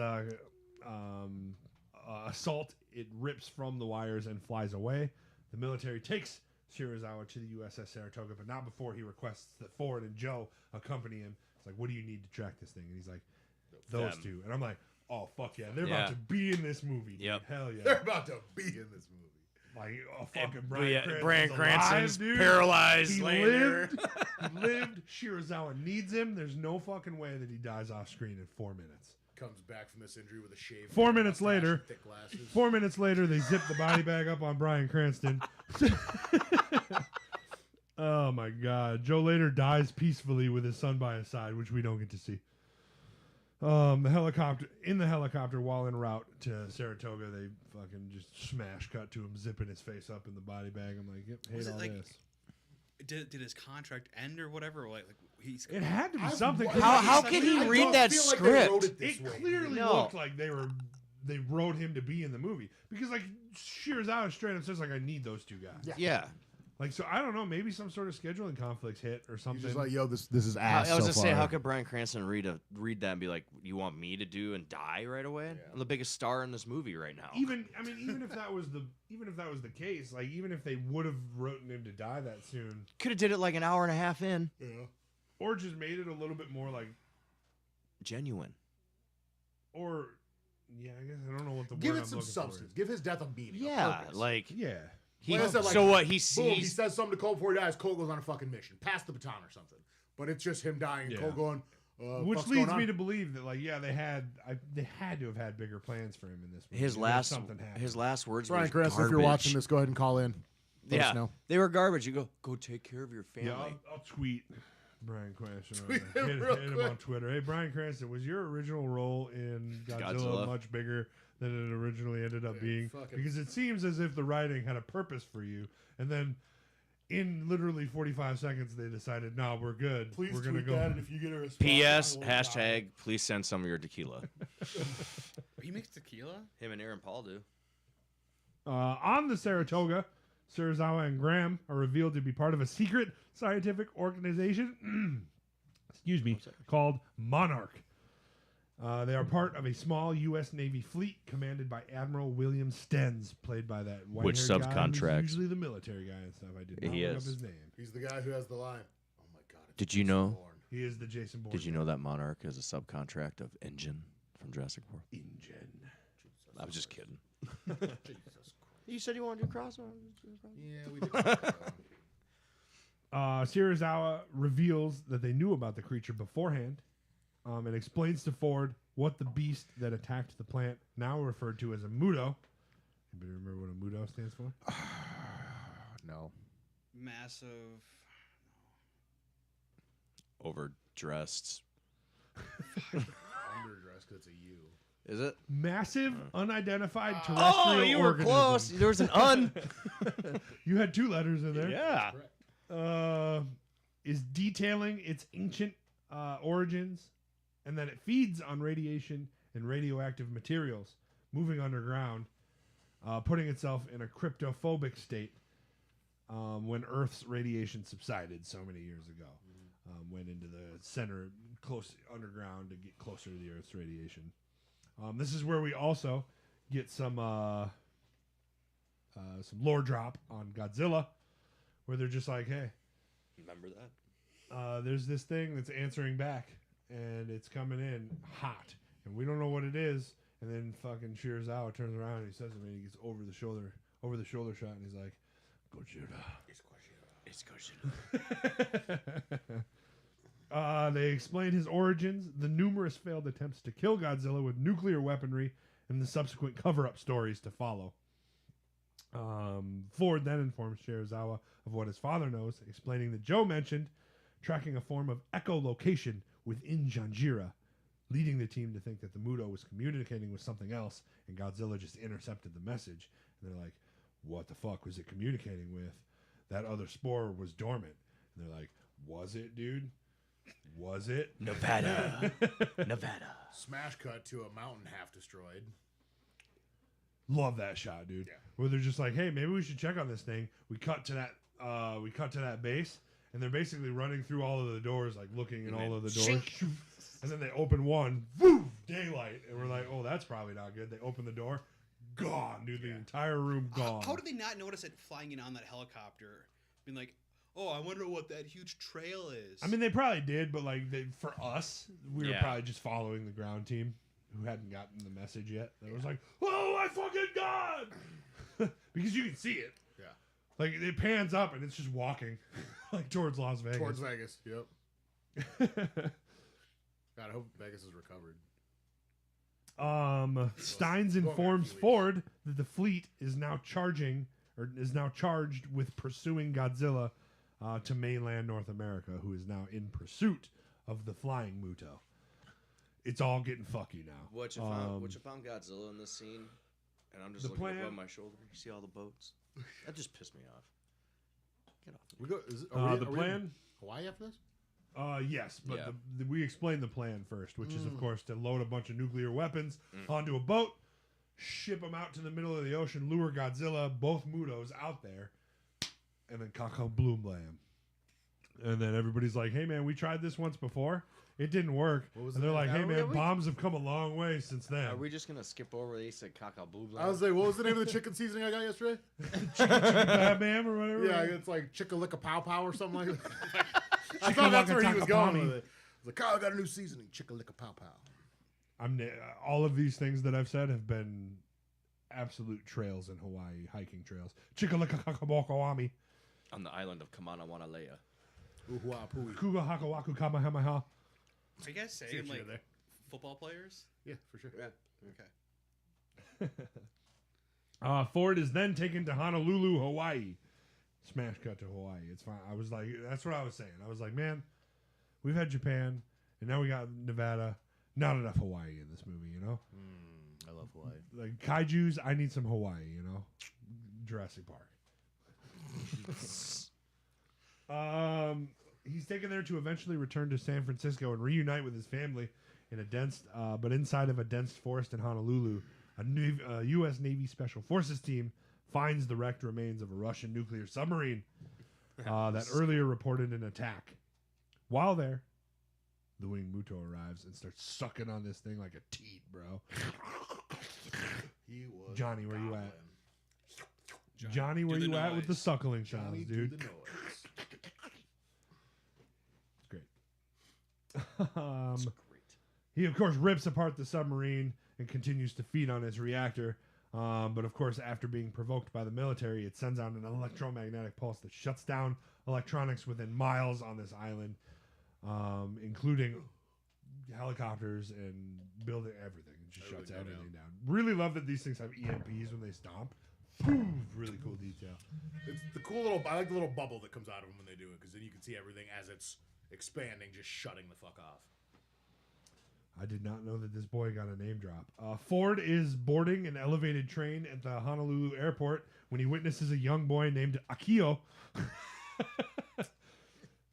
assault, it rips from the wires and flies away. The military takes Shirazawa to the USS Saratoga, but not before he requests that Ford and Joe accompany him. It's like, "What do you need to track this thing?" And he's like, "Those Them. two." And I'm like, "Oh, fuck yeah. They're Yeah. about to be in this movie. Dude. Yep. Hell yeah." They're about to be in this movie. Like, oh, fucking But Bryan yeah, Cranston's Bryan Cranston's alive, dude. paralyzed, He laying there. lived. He lived. Shirazawa needs him. There's no fucking way that he dies off screen in 4 minutes. Comes back from this injury with a shave. 4 minutes mustache later. and thick glasses. 4 minutes later, they zip the body bag up on Bryan Cranston. Oh my God! Joe later dies peacefully with his son by his side, which we don't get to see. The helicopter while en route to Saratoga, they fucking just smash cut to him zipping his face up in the body bag. I'm like, yep, hate Was it all like- this. Did his contract end or whatever? Or like he's It had to be I've something. wa- 'cause How it- can he I read don't that feel like they wrote script? it this It way. clearly No. looked like they wrote him to be in the movie because like Shirazawa straight up says like, "I need those two guys." Yeah. Yeah. Like, so I don't know, maybe some sort of scheduling conflicts hit or He's something. just like, "Yo, this is I ass." was so gonna say, far. how could Bryan Cranston read that and be like, "You want me to do and die right away?" Yeah. I'm the biggest star in this movie right now. even if that was the case, like even if they would have written him to die that soon, Could have did it like an hour and a half in. Yeah. or just made it a little bit more like, Genuine. or yeah, I guess I don't know what the Give word it I'm some looking substance. For Give his death a meaning. a Yeah, purpose. like is. Yeah, he. Like I said, like, so what he Boom, he sees. says something to Cole before he dies. Cole goes on a fucking mission. Pass the baton or something. But it's just him dying and Yeah. Cole going, which fuck's leads going me on? to believe that like they had to have had bigger plans for him in this movie. His Unless last something happened. his last words Bryan were Cranston, if you're garbage. watching this, go ahead and call in. Let us Yeah, know. they were garbage. You go take care of your family. Yeah, I'll tweet Bryan Cranston. Tweet him hit real him quick. on Twitter. Hey, Bryan Cranston, was your original role in Godzilla Godzilla. much bigger than it originally ended up Yeah, being? fucking- Because it seems as if the writing had a purpose for you, and then in literally 45 seconds they decided, "No, we're good. Please we're gonna tweet go." that, and if you get a response, P.S. I will Hashtag. Please send some of your tequila. he makes tequila. Him and Aaron Paul do. On the Saratoga, Shirazawa and Graham are revealed to be part of a secret scientific organization. Excuse me, called Monarch. They are part of a small U.S. Navy fleet commanded by Admiral William Stenz, played by that white Which guy who's subcontracts. usually the military guy and stuff. I did not He look up is. his name. He's the guy who has the line. Oh my god. it's Did you Jason know? Bourne. He is the Jason Bourne. Did you know that Monarch is a subcontract of Engine from Jurassic World. InGen. I was just kidding. Jesus Christ. You said you wanted to do crossover. Yeah, we did. Shirazawa reveals that they knew about the creature beforehand, and explains to Ford what the beast that attacked the plant, now referred to as a Muto. Anybody remember what a Muto stands for? No. Massive. Overdressed. Underdressed because it's a U. Is it? Massive, unidentified terrestrial Oh, you were organism. close. There was an un. You had 2 letters in there. Yeah. Correct. Is detailing its ancient origins, and that it feeds on radiation and radioactive materials, moving underground, putting itself in a cryptophobic state when Earth's radiation subsided so many years ago. Went into the center, close underground to get closer to the Earth's radiation. This is where we also get some lore drop on Godzilla, where they're just like, hey, Remember that? there's this thing that's answering back, and it's coming in hot, and we don't know what it is. And then fucking Shirazawa turns around and he says to me, he gets over the shoulder shot, and he's like, Godzilla. It's Godzilla. They explain his origins, the numerous failed attempts to kill Godzilla with nuclear weaponry, and the subsequent cover-up stories to follow. Ford then informs Shirazawa of what his father knows, explaining that Joe mentioned tracking a form of echolocation within Janjira, leading the team to think that the Muto was communicating with something else, and Godzilla just intercepted the message. And they're like, what the fuck was it communicating with? That other spore was dormant. And they're like, was it, dude? Was it? Nevada. Nevada. Smash cut to a mountain half destroyed. Love that shot, dude. Yeah. Where they're just like, hey, maybe we should check on this thing. We cut to that base, and they're basically running through all of the doors, like looking in all of the doors. And then they open one, woo, daylight. And we're like, oh, that's probably not good. They open the door, gone, dude. The entire room gone. How did they not notice it flying in on that helicopter? Being like, oh, I wonder what that huge trail is. I mean, they probably did, but like for us, we were Yeah. probably just following the ground team who hadn't gotten the message yet. That was like, oh my fucking god, because you can see it. Yeah. Like it pans up and it's just walking, like towards Las Vegas. Towards Vegas. Yep. God, I hope Vegas is recovered. Steins Go back informs a few weeks. Ford that the fleet is now charged with pursuing Godzilla to mainland North America, who is now in pursuit of the flying Muto. It's all getting fucky now. What you found Godzilla in this scene, and I'm just The looking plan- above my shoulder. You see all the boats? That just pissed me off. Get off. We go. Is, The are we in plan? Hawaii after this? Yes, but Yeah. we explain the plan first, which is, of course, to load a bunch of nuclear weapons onto a boat, ship them out to the middle of the ocean, lure Godzilla, both Mutos out there, and then Kako Bloom Blam. And then everybody's like, hey, man, we tried this once before. It didn't work. What was And the they're like, name? hey, Are man, we- bombs have come a long way since then. Are we just gonna skip over? They said caca blue. I was like, what was the name of the chicken seasoning I got yesterday? Batman or whatever? Yeah, it's like Chicka Pow Pow or something like that. I thought that's where he was going with it. I was like, oh, I got a new seasoning, Chicka Pow Pow. All of these things that I've said have been absolute trails in Hawaii, hiking trails. Chickalekakakabokawami, on the island of Kamanawanalea. Uhua Pui. Kuga Hakawaku Kamahamaiha. Are you guys See saying what you like did there. football players? Yeah, for sure. Yeah. Okay. Ford is then taken to Honolulu, Hawaii. Smash cut to Hawaii. It's fine. I was like, that's what I was saying. I was like, man, we've had Japan, and now we got Nevada. Not enough Hawaii in this movie, you know? I love Hawaii. Like, kaijus, I need some Hawaii, you know? Jurassic Park. He's taken there to eventually return to San Francisco and reunite with his family in a dense, but inside of a dense forest in Honolulu. A U.S. Navy Special Forces team finds the wrecked remains of a Russian nuclear submarine that earlier reported an attack. While there, the winged Muto arrives and starts sucking on this thing like a teat, bro. He was Johnny, where you goblin. at? Johnny, where do the you at with the noise. suckling Johnny, sounds, do dude? the noise. It's great. It's great. He, of course, rips apart the submarine and continues to feed on its reactor. But, of course, after being provoked by the military, it sends out an electromagnetic pulse that shuts down electronics within miles on this island, including helicopters and building everything. It just shuts everything down. Really love that these things have EMPs when they stomp. Boom! Really cool detail. It's the cool little. I like the little bubble that comes out of them when they do it, because then you can see everything as it's expanding, just shutting the fuck off. I did not know that this boy got a name drop. Ford is boarding an elevated train at the Honolulu airport when he witnesses a young boy named Akio.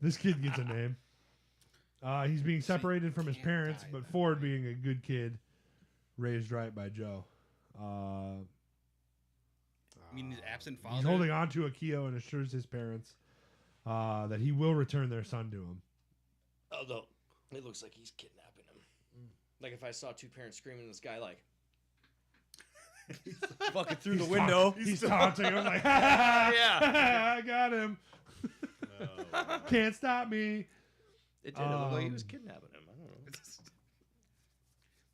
This kid gets a name. He's being separated from his parents, but Ford, being a good kid, raised right by Joe. I mean, his absent father. He's holding on to Akio and assures his parents that he will return their son to him. Although, it looks like he's kidnapping him. Like if I saw two parents screaming, this guy like fucking through the window. He's taunting him like, yeah, I got him. Can't stop me. It did. It looked like he was kidnapping him. I don't know.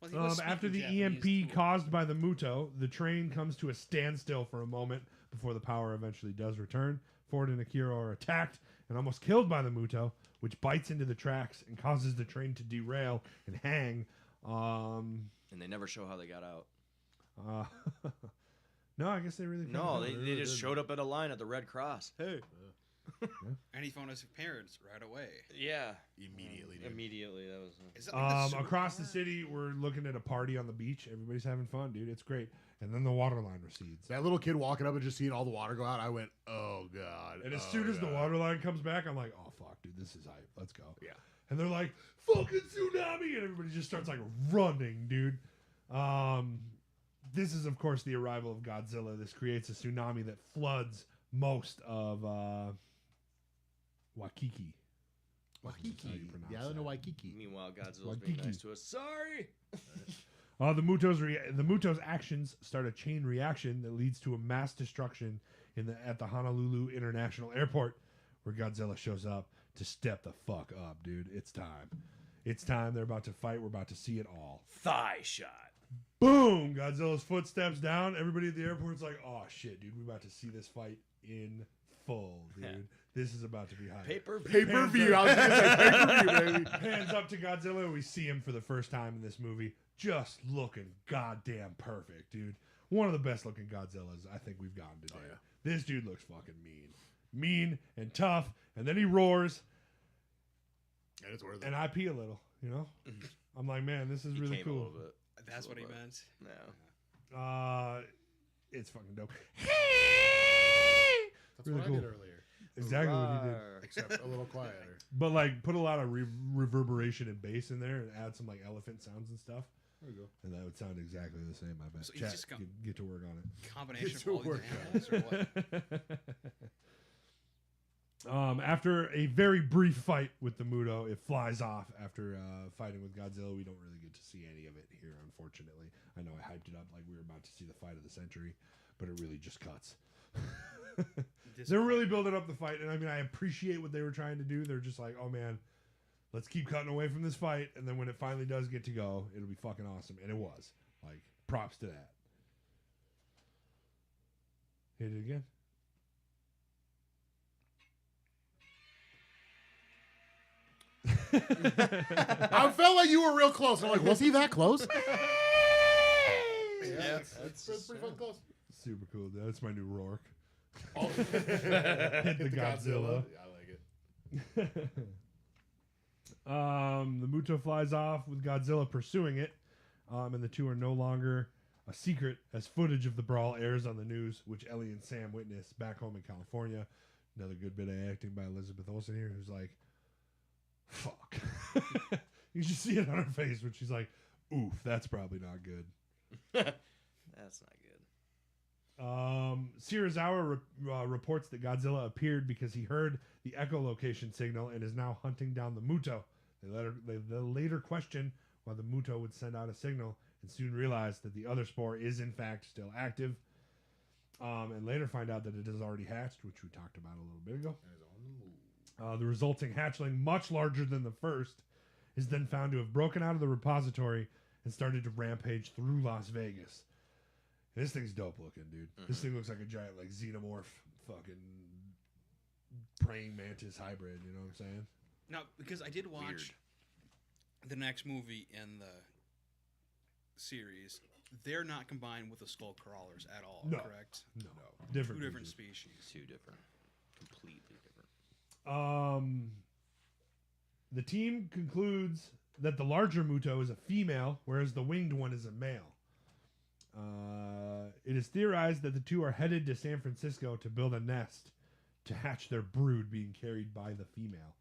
Well, he was After the speaking EMP Japanese, too. caused by the Muto, the train comes to a standstill for a moment before the power eventually does return. Ford and Akira are attacked and almost killed by the Muto, which bites into the tracks and causes the train to derail and hang. And they never show how they got out. No, I guess they really No, couldn't. they just showed up at a line at the Red Cross. Hey. And he found his parents right away. Yeah. Immediately, dude. Immediately. That was. Is that like the across the superpower? city, we're looking at a party on the beach. Everybody's having fun, dude. It's great. And then the water line recedes. That little kid walking up and just seeing all the water go out, I went, oh, God. And as soon as the water line comes back, I'm like, oh, fuck, dude, this is hype. Let's go. Yeah. And they're like, fucking tsunami. And everybody just starts like running, dude. This is, of course, the arrival of Godzilla. This creates a tsunami that floods most of Waikiki. Waikiki. How you pronounce Yeah, I don't know that. Waikiki. Meanwhile, Godzilla's being Waikiki. nice to us. Sorry. The Muto's actions start a chain reaction that leads to a mass destruction at the Honolulu International Airport, where Godzilla shows up to step the fuck up, dude. It's time. It's time. They're about to fight. We're about to see it all. Thigh shot. Boom! Godzilla's foot steps down. Everybody at the airport's like, oh shit, dude, we're about to see this fight in full, dude. Yeah. This is about to be hype. Pay-per-view. I was going to say pay-per-view, baby. Hands up to Godzilla. We see him for the first time in this movie. Just looking goddamn perfect, dude. One of the best looking Godzillas I think we've gotten today. Oh, yeah. This dude looks fucking mean. Mean and tough. And then he roars. And it's worth it. And I pee a little, you know? I'm like, man, this is He really came cool. a little bit. That's what he Little meant. bit. No. It's fucking dope. That's really what cool. I did earlier. Exactly what he did. Rawr. Except a little quieter. But like, put a lot of reverberation and bass in there, and add some like elephant sounds and stuff, There you go. and that would sound exactly the same. I bet. So he's Chat, just get to work on it. Combination Get of to all these work. animals or what? After a very brief fight with the Muto, it flies off after fighting with Godzilla. We don't really get to see any of it here, unfortunately. I know I hyped it up like we were about to see the fight of the century, but it really just cuts. They're really building up the fight, and I mean, I appreciate what they were trying to do. They're just like, oh man, let's keep cutting away from this fight, and then when it finally does get to go, it'll be fucking awesome. And it was. Like, props to that. Hit it again. I felt like you were real close. I'm like, was he that close? Yeah, that's pretty fucking close. Super cool, dude. That's my new Rourke. Oh. Hit the Godzilla. Yeah, I like it. The Muto flies off with Godzilla pursuing it, and the two are no longer a secret as footage of the brawl airs on the news, which Ellie and Sam witness back home in California. Another good bit of acting by Elizabeth Olsen here, who's like, fuck. You should see it on her face when she's like, oof, that's probably not good. That's not good. Serizawa reports that Godzilla appeared because he heard the echolocation signal and is now hunting down the Muto. They later question why the Muto would send out a signal and soon realize that the other spore is in fact still active. And later find out that it has already hatched, which we talked about a little bit ago. The resulting hatchling much larger than the first is then found to have broken out of the repository and started to rampage through Las Vegas. This thing's dope looking, dude. This thing looks like a giant, like, xenomorph fucking praying mantis hybrid. You know what I'm saying? Now, because I did watch Weird. the next movie in the series, they're not combined with the skull crawlers at all, No. correct? No. Different. Two different creatures. species. Two different. Completely different. The team concludes that the larger Muto is a female, whereas the winged one is a male. It is theorized that the two are headed to San Francisco to build a nest to hatch their brood being carried by the female.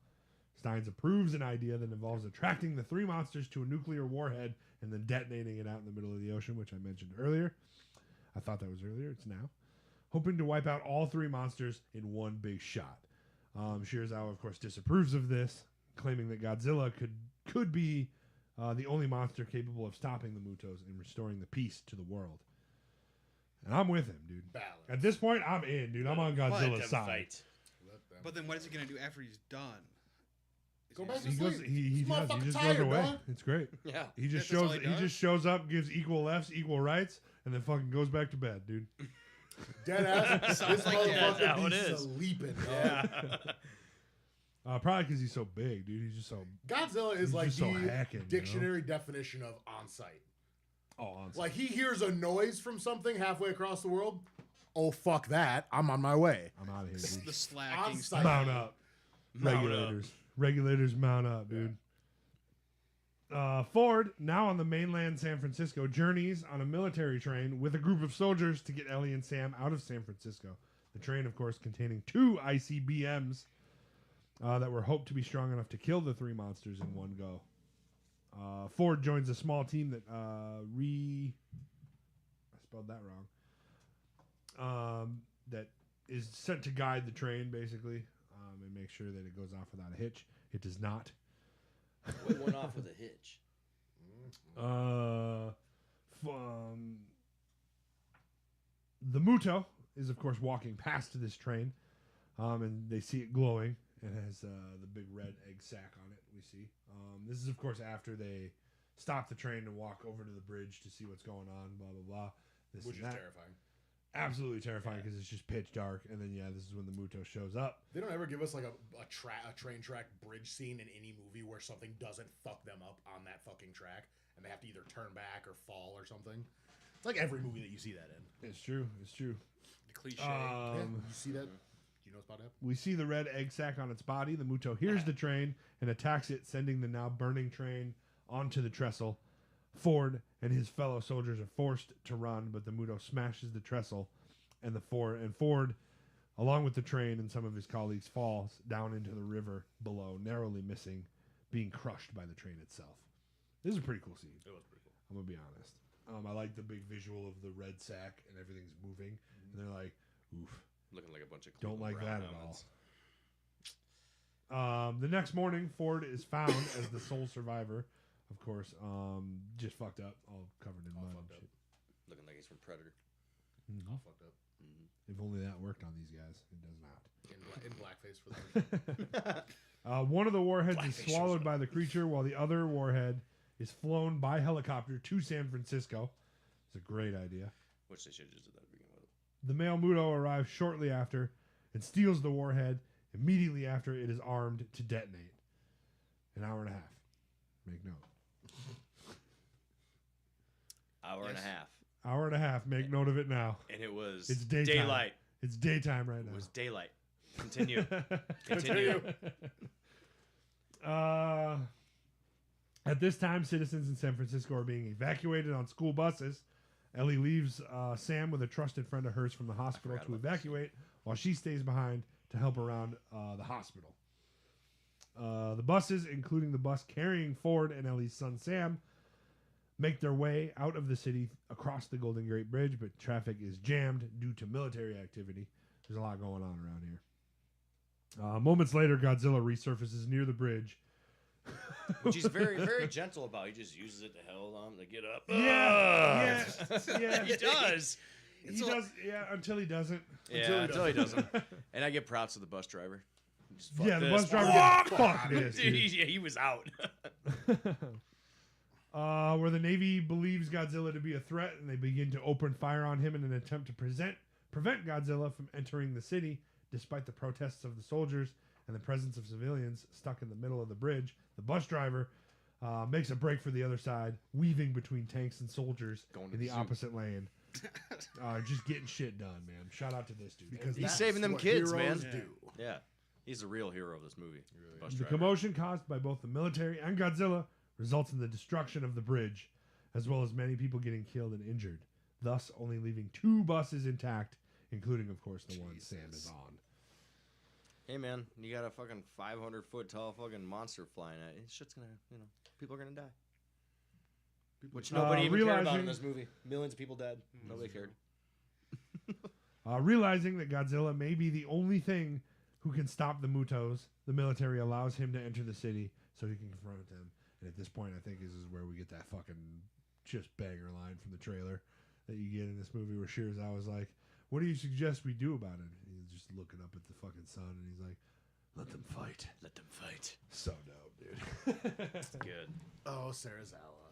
Steins approves an idea that involves attracting the three monsters to a nuclear warhead and then detonating it out in the middle of the ocean, which I mentioned earlier. I thought that was earlier. It's now. Hoping to wipe out all three monsters in one big shot. Shirazawa, of course, disapproves of this, claiming that Godzilla could be the only monster capable of stopping the Mutos and restoring the peace to the world. And I'm with him, dude. Balance. At this point, I'm in, dude. I'm on Godzilla's side. Fight. Let them- But then what is he going to do after he's done? Is Go he back just- to He goes. sleep. He This does. He motherfucker just tired, goes away. dog. It's great. Yeah. He just That's all shows. he He does? just shows up, gives equal lefts, equal rights, and then fucking goes back to bed, dude. Dead ass. Sounds This like that. motherfucker That's how it be is. sleeping. dog. Yeah. Probably because he's so big, dude. He's just so. Godzilla is He's like just so the hacking, you know? dictionary definition of on site. Oh, on Like he hears a noise from something halfway across the world. Oh fuck that! I'm on my way. I'm out of here, The dude. slacking On stuff. site. Mount up. Mount up. Regulators. Regulators mount up, dude. Ford, now on the mainland San Francisco, journeys on a military train with a group of soldiers to get Ellie and Sam out of San Francisco. The train, of course, containing 2 ICBMs that were hoped to be strong enough to kill the 3 monsters in one go. Ford joins a small team that I spelled that wrong. That is sent to guide the train, basically, and make sure that it goes off without a hitch. It does not. We went off with a hitch. The Muto is, of course, walking past this train, and they see it glowing. It has the big red egg sac on it, we see. This is, of course, after they stop the train and walk over to the bridge to see what's going on, blah, blah, blah. This Which and is that. terrifying. Absolutely terrifying because it's just pitch dark. And then, this is when the Muto shows up. They don't ever give us like a train track bridge scene in any movie where something doesn't fuck them up on that fucking track and they have to either turn back or fall or something. It's like every movie that you see that in. It's true. It's true. The cliche. Yeah, you see that? Do you know what's about to happen? We see the red egg sac on its body. The Muto hears the train and attacks it, sending the now burning train onto the trestle. Ford and his fellow soldiers are forced to run, but the Muto smashes the trestle, and Ford, along with the train and some of his colleagues, falls down into the river below, narrowly missing being crushed by the train itself. This is a pretty cool scene. It was pretty cool. I'm gonna be honest. I like the big visual of the red sac and everything's moving, and they're like, "Oof." Looking like a bunch of Don't like Cleveland that Brown at helmets. The next morning, Ford is found as the sole survivor. Of course, just fucked up, all covered in All mud. fucked and up. shit. Looking like he's from Predator. Mhm. All fucked up. If only that worked on these guys. It does not. In blackface for them. One of the warheads is Blackface shows swallowed up. by the creature, while the other warhead is flown by helicopter to San Francisco. It's a great idea. Which they should have just did that to begin with. The male Muto arrives shortly after and steals the warhead immediately after it is armed to detonate. An hour and a half. Make note. Hour and a Yes. half. Hour and a half. Make note of it now. And it was It's daytime. daylight. It's daytime right It now. was daylight. Continue. Continue. At this time, citizens in San Francisco are being evacuated on school buses. Ellie leaves Sam with a trusted friend of hers from the hospital forgot to about this. evacuate, while she stays behind to help around the hospital. The buses, including the bus carrying Ford and Ellie's son Sam, make their way out of the city across the Golden Gate Bridge, but traffic is jammed due to military activity. There's a lot going on around here. Moments later, Godzilla resurfaces near the bridge. Which he's very, very gentle about. He just uses it to hold on to get up. Yeah, He does. He does, until he doesn't. Yeah, until he doesn't. And I give props to the bus driver. Just fuck Yeah, the this. bus driver Fuck! goes, fuck this, Dude, dude. yeah, he was out. Where the Navy believes Godzilla to be a threat, and they begin to open fire on him in an attempt to prevent Godzilla from entering the city, despite the protests of the soldiers and the presence of civilians stuck in the middle of the bridge. The bus driver makes a break for the other side, weaving between tanks and soldiers Going to in the the zoo. opposite lane. Just getting shit done, man. Shout out to this dude. Because He's that's saving them what kids, heroes man. do. Yeah, he's the real hero of this movie. Really Bus The driver. commotion caused by both the military and Godzilla results in the destruction of the bridge, as well as many people getting killed and injured, thus only leaving 2 buses intact, including, of course, the one Sam is on. Hey man, you got a fucking 500-foot tall fucking monster flying at you. Shit's gonna, people are gonna die. Which nobody even cared about in realizing- this movie. Millions of people dead. Nobody cared. Realizing that Godzilla may be the only thing who can stop the Mutos, the military allows him to enter the city so he can confront them. And at this point, I think this is where we get that fucking just banger line from the trailer that you get in this movie where Shirazawa's like, what do you suggest we do about it? And he's just looking up at the fucking sun and he's like, let them fight. Let them fight. So dope, dude. Good. Oh, Sarazawa.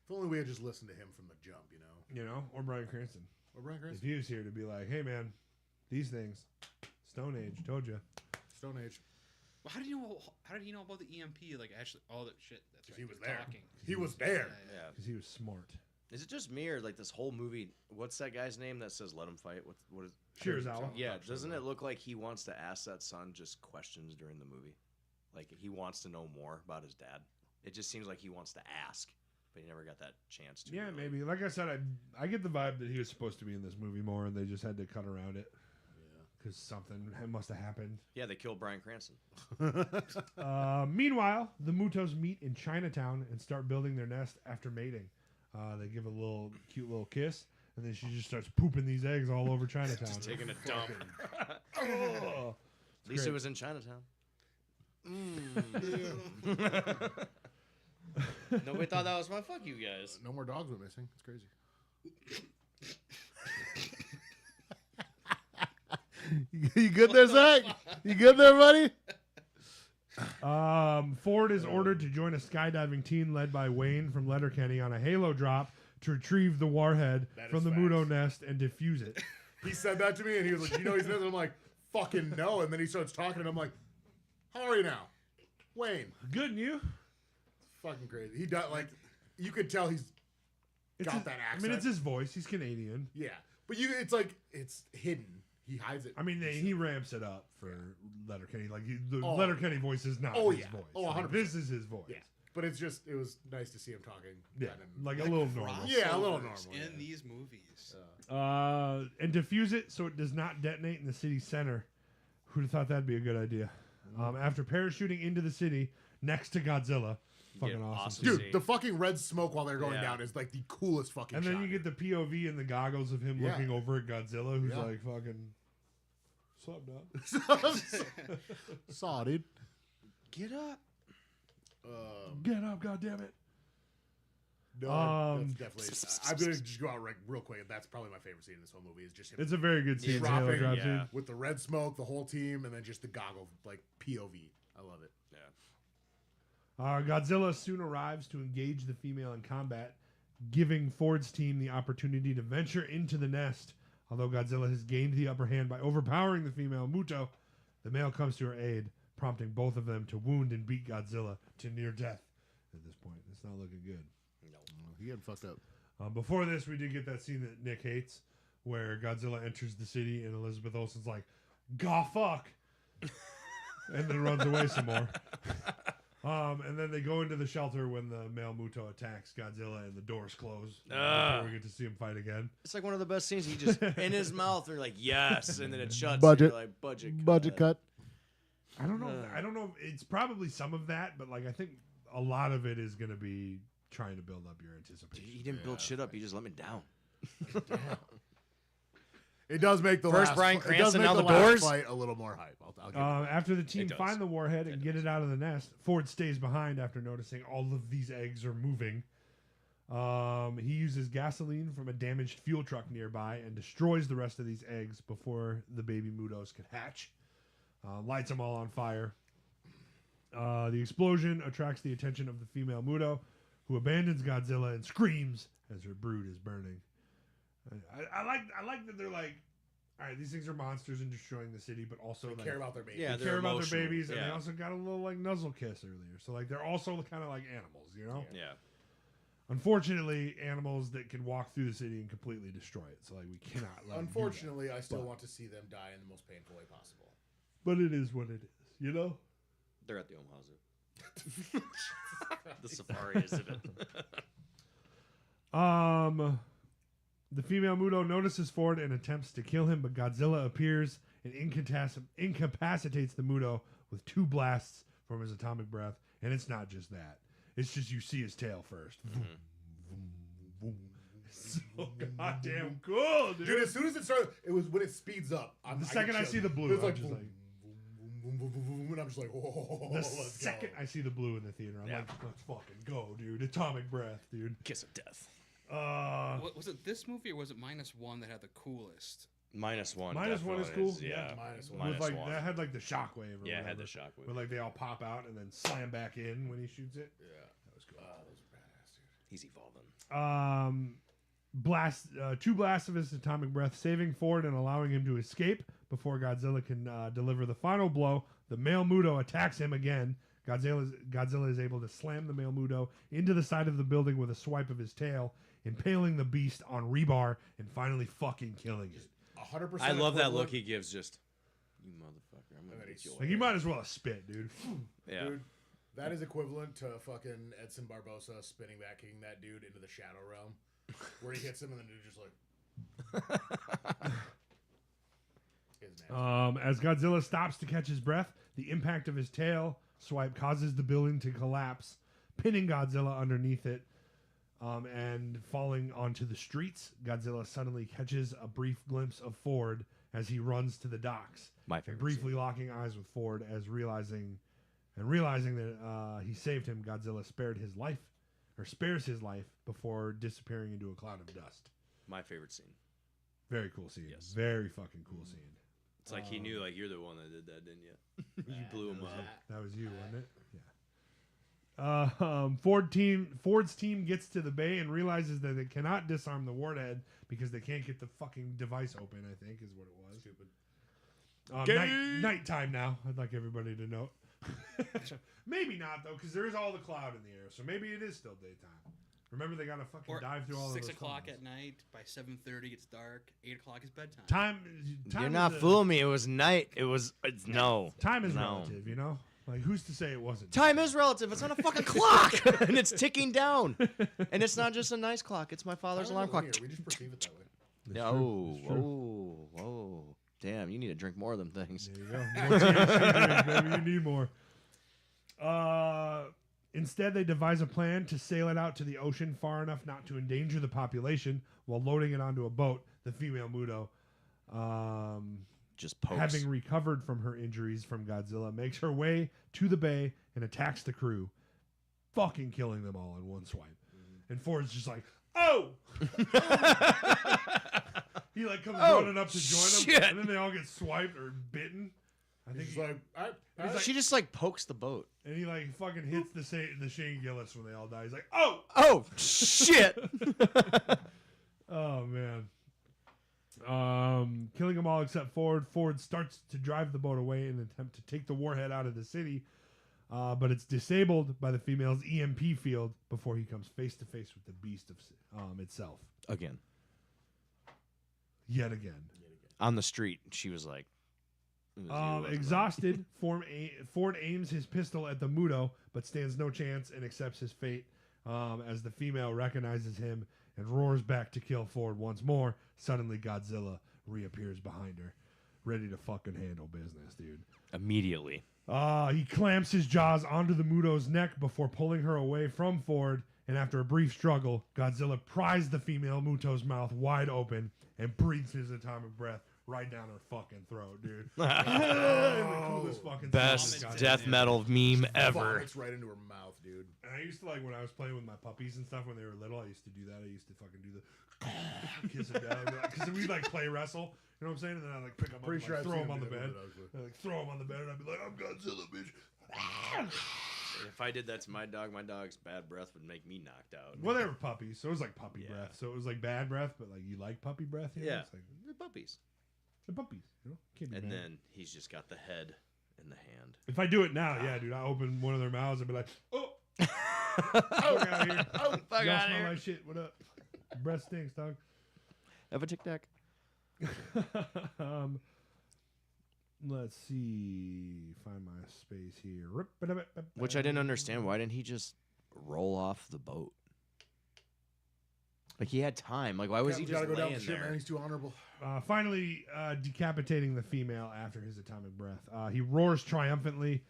If only we had just listened to him from the jump, you know. You know, or Bryan Cranston. Or Bryan If Cranston. he was here to be like, hey man, these things, Stone Age, told you. Stone Age. Well, how did you know? How did he know about the EMP? Like actually, all that shit. That's right. He was they're there. Talking. He was there. Yeah. Because he was smart. Is it just me or like this whole movie? What's that guy's name that says "Let him fight"? What is? Shirazawa. Yeah, doesn't it look like he wants to ask that son just questions during the movie? Like he wants to know more about his dad. It just seems like he wants to ask, but he never got that chance to. Yeah, really. maybe. Like I said, I get the vibe that he was supposed to be in this movie more, and they just had to cut around it because something must have happened. Yeah, they killed Bryan Cranston. Meanwhile, the Mutos meet in Chinatown and start building their nest after mating. They give a cute little kiss, and then she just starts pooping these eggs all over Chinatown. Just taking a dump. Oh. At least great. it was in Chinatown. Nobody thought that was my fuck you guys. No more dogs were missing. It's crazy. You good there, Zach? You good there, buddy? Ford is ordered to join a skydiving team led by Wayne from Letterkenny on a Halo drop to retrieve the warhead That from is the facts. Muto nest and defuse it. He said that to me, and he was like, "You know, he's missing." I'm like, "Fucking no!" And then he starts talking, and I'm like, "How are you now, Wayne?" Good, and you? Fucking crazy. He does like, you could tell he's got his- that I accent. mean, it's his voice. He's Canadian. Yeah, but it's like it's hidden. He hides it. I mean, he ramps it up for Letterkenny. Like the Oh. Letterkenny voice is not Oh, his yeah. voice. Oh, Like, 100%. this is his voice. Yeah, but it was nice to see him talking. Yeah, kind of- like a little normal. Yeah, a little crossovers normal, in yeah. these movies. And defuse it so it does not detonate in the city center. Who'd have thought that'd be a good idea? After parachuting into the city next to Godzilla, fucking Yeah, awesome. awesome. scene. Dude, the fucking red smoke while they're going Yeah. down is like the coolest fucking. And then shot. you get the POV and the goggles of him Yeah. looking over at Godzilla, who's Yeah. like fucking. What's up, dog? Saw, dude. Get up. Get up, goddammit. No, that's definitely. I'm gonna just go out real quick. That's probably my favorite scene in this whole movie. Is just him It's a very good scene. Yeah, the Halo dropping- drop yeah. scene. with the red smoke, the whole team, and then just the goggle like POV. I love it. Yeah. Godzilla soon arrives to engage the female in combat, giving Ford's team the opportunity to venture into the nest. Although Godzilla has gained the upper hand by overpowering the female Muto, the male comes to her aid, prompting both of them to wound and beat Godzilla to near death. At this point, it's not looking good. No. He getting fucked up. Before this, we did get that scene that Nick hates, where Godzilla enters the city and Elizabeth Olsen's like, "Gaw fuck," and then runs away some more. And then they go into the shelter when the male Muto attacks Godzilla and the doors close. Before we get to see him fight again. It's like one of the best scenes. He just in his mouth, they're like, "Yes," and then it shuts. Budget. And you're like, Budget cut. I don't know. I don't know. It's probably some of that, but like I think a lot of it is going to be trying to build up your Dude, anticipation. he didn't build shit up. He just let me down. It does make the First last Bryan it does Cranston, make now the last doors. fight a little more hype. I'll give it. After the team does. find the warhead and get it out of the nest, Ford stays behind after noticing all of these eggs are moving. He uses gasoline from a damaged fuel truck nearby and destroys the rest of these eggs before the baby Mutos could hatch. lights them all on fire. The explosion attracts the attention of the female Muto, who abandons Godzilla and screams as her brood is burning. I like that they're like, all right, these things are monsters and destroying the city, but also They like, care about their babies. Yeah, they they're care about emotional. their babies, and they Yeah. also got a little like nuzzle kiss earlier. So like they're also kind of like animals, you know. Yeah. Unfortunately, animals that can walk through the city and completely destroy it. So like we cannot let them do that. Unfortunately, I still But- want to see them die in the most painful way possible. But it is what it is, you know. They're at the Omaha Zoo. The safari exhibit. The female Muto notices Ford and attempts to kill him, but Godzilla appears and incapacitates the Muto with 2 blasts from his atomic breath. And it's not just that; it's just you see his tail 1st. Vroom, vroom, vroom. It's so goddamn cool, dude. Dude, as soon as it started, it was when it speeds up. The second I see the blue, it's I'm like, just boom, like- boom, boom, boom, boom, boom, boom, and I'm just like, whoa. The let's second go. I see the blue in the theater, I'm Yeah. like, let's fucking go, dude. Atomic breath, dude. Kiss of death. Was it this movie or was it -1 that had the coolest? -1. -1 is definitely cool? Yeah. Minus With one. Minus like one. that had like the shockwave. Or Yeah, it had whatever, the shockwave. where like they all pop out and then slam back in when he shoots it. Yeah. That was cool. Those are badass, dude. He's evolving. Two blasts of his atomic breath, saving Ford and allowing him to escape before Godzilla can deliver the final blow. The male Muto attacks him again. Godzilla is able to slam the male Muto into the side of the building with a swipe of his tail, impaling the beast on rebar and finally fucking killing it. 100%. I love that look equivalent. he gives. Just, you motherfucker, I'm And gonna then get he's you. Like you might as well have spit, dude. Yeah. Dude, that is equivalent to fucking Edson Barbosa spinning back, kicking that dude into the shadow realm, where he hits him and then dude just like. Is nasty. As Godzilla stops to catch his breath, the impact of his tail swipe causes the building to collapse, pinning Godzilla underneath it, and falling onto the streets. Godzilla suddenly catches a brief glimpse of Ford as he runs to the docks, My and favorite. briefly locking eyes with Ford as realizing that he saved him. Godzilla spares his life before disappearing into a cloud of dust. My favorite scene. Very cool scene. Yes. Very fucking cool scene. It's like he knew, like, you're the one that did that, didn't you? You blew him up. That was you, wasn't it? Yeah. Ford's team gets to the bay and realizes that they cannot disarm the warhead because they can't get the fucking device open, I think is what it was. Stupid. Nighttime now, I'd like everybody to note. Maybe not, though, because there is all the cloud in the air, so maybe it is still daytime. Remember, they got to fucking Or dive through all of 6 those o'clock clouds. at night. By 7:30, it's dark. 8 o'clock is bedtime. Time You're is not a- fooling me. It was night. It's no. Time is No. relative, you know? Like, who's to say it wasn't? Time is relative. It's on a fucking clock, and it's ticking down. And it's not just a nice clock. It's my father's Time alarm isn't clock. linear, we just perceive it that way. It's Yeah, true. It's true. whoa. Damn, you need to drink more of them things. There you go. More THC drink, baby. You need more. Instead, they devise a plan to sail it out to the ocean far enough not to endanger the population while loading it onto a boat. The female Muto, Just pokes. having recovered from her injuries from Godzilla, makes her way to the bay and attacks the crew, fucking killing them all in one swipe. And Ford's just like, oh! He like comes running up to join them, shit. and then they all get swiped or bitten. I think He's he- like, She just like pokes the boat. and he like fucking hits the Shane Gillis when they all die. He's like, oh! Oh shit! Oh man. Killing them all except Ford. Ford starts to drive the boat away in an attempt to take the warhead out of the city, but it's disabled by the female's EMP field before he comes face to face with the beast of itself. Again Yet again. on the street, she was like, it was you, wasn't it? Exhausted, Ford aims his pistol at the Muto, but stands no chance and accepts his fate as the female recognizes him and roars back to kill Ford once more. Suddenly, Godzilla reappears behind her, ready to fucking handle business, dude. Immediately. He clamps his jaws onto the Muto's neck before pulling her away from Ford, and after a brief struggle, Godzilla pries the female Muto's mouth wide open and breathes his atomic breath right down her fucking throat, dude. The coolest fucking Best song. death metal meme ever. Vomits right into her mouth, dude. And I used to like when I was playing with my puppies and stuff when they were little. I used to do that. I used to fucking do the kiss them down because we'd like play wrestle. You know what I'm saying? And then I like pick them up, and, like, throw them on the bed. I'd, like throw them on the bed, and I'd be like, "I'm Godzilla, bitch." If I did that to my dog's bad breath would make me knocked out. Well, they were puppies, so it was like puppy breath. So it was like bad breath, but like you like puppy breath. You know? Yeah. It's like, They're puppies. the puppies. You know, can't be And mad. then he's just got the head in the hand. If I do it now, yeah, dude, I open one of their mouths and be like, "Oh, fuck out here! Oh, fuck Y'all outta smell here. like shit. What up? Your breath stinks, dog." Have a tic tac. Let's see. Find my space here. Which I didn't understand. Why didn't he just roll off the boat? Like he had time. Like why was he We just gotta go down laying the ship, there? man. He's too honorable. Finally, decapitating the female after his atomic breath. He roars triumphantly,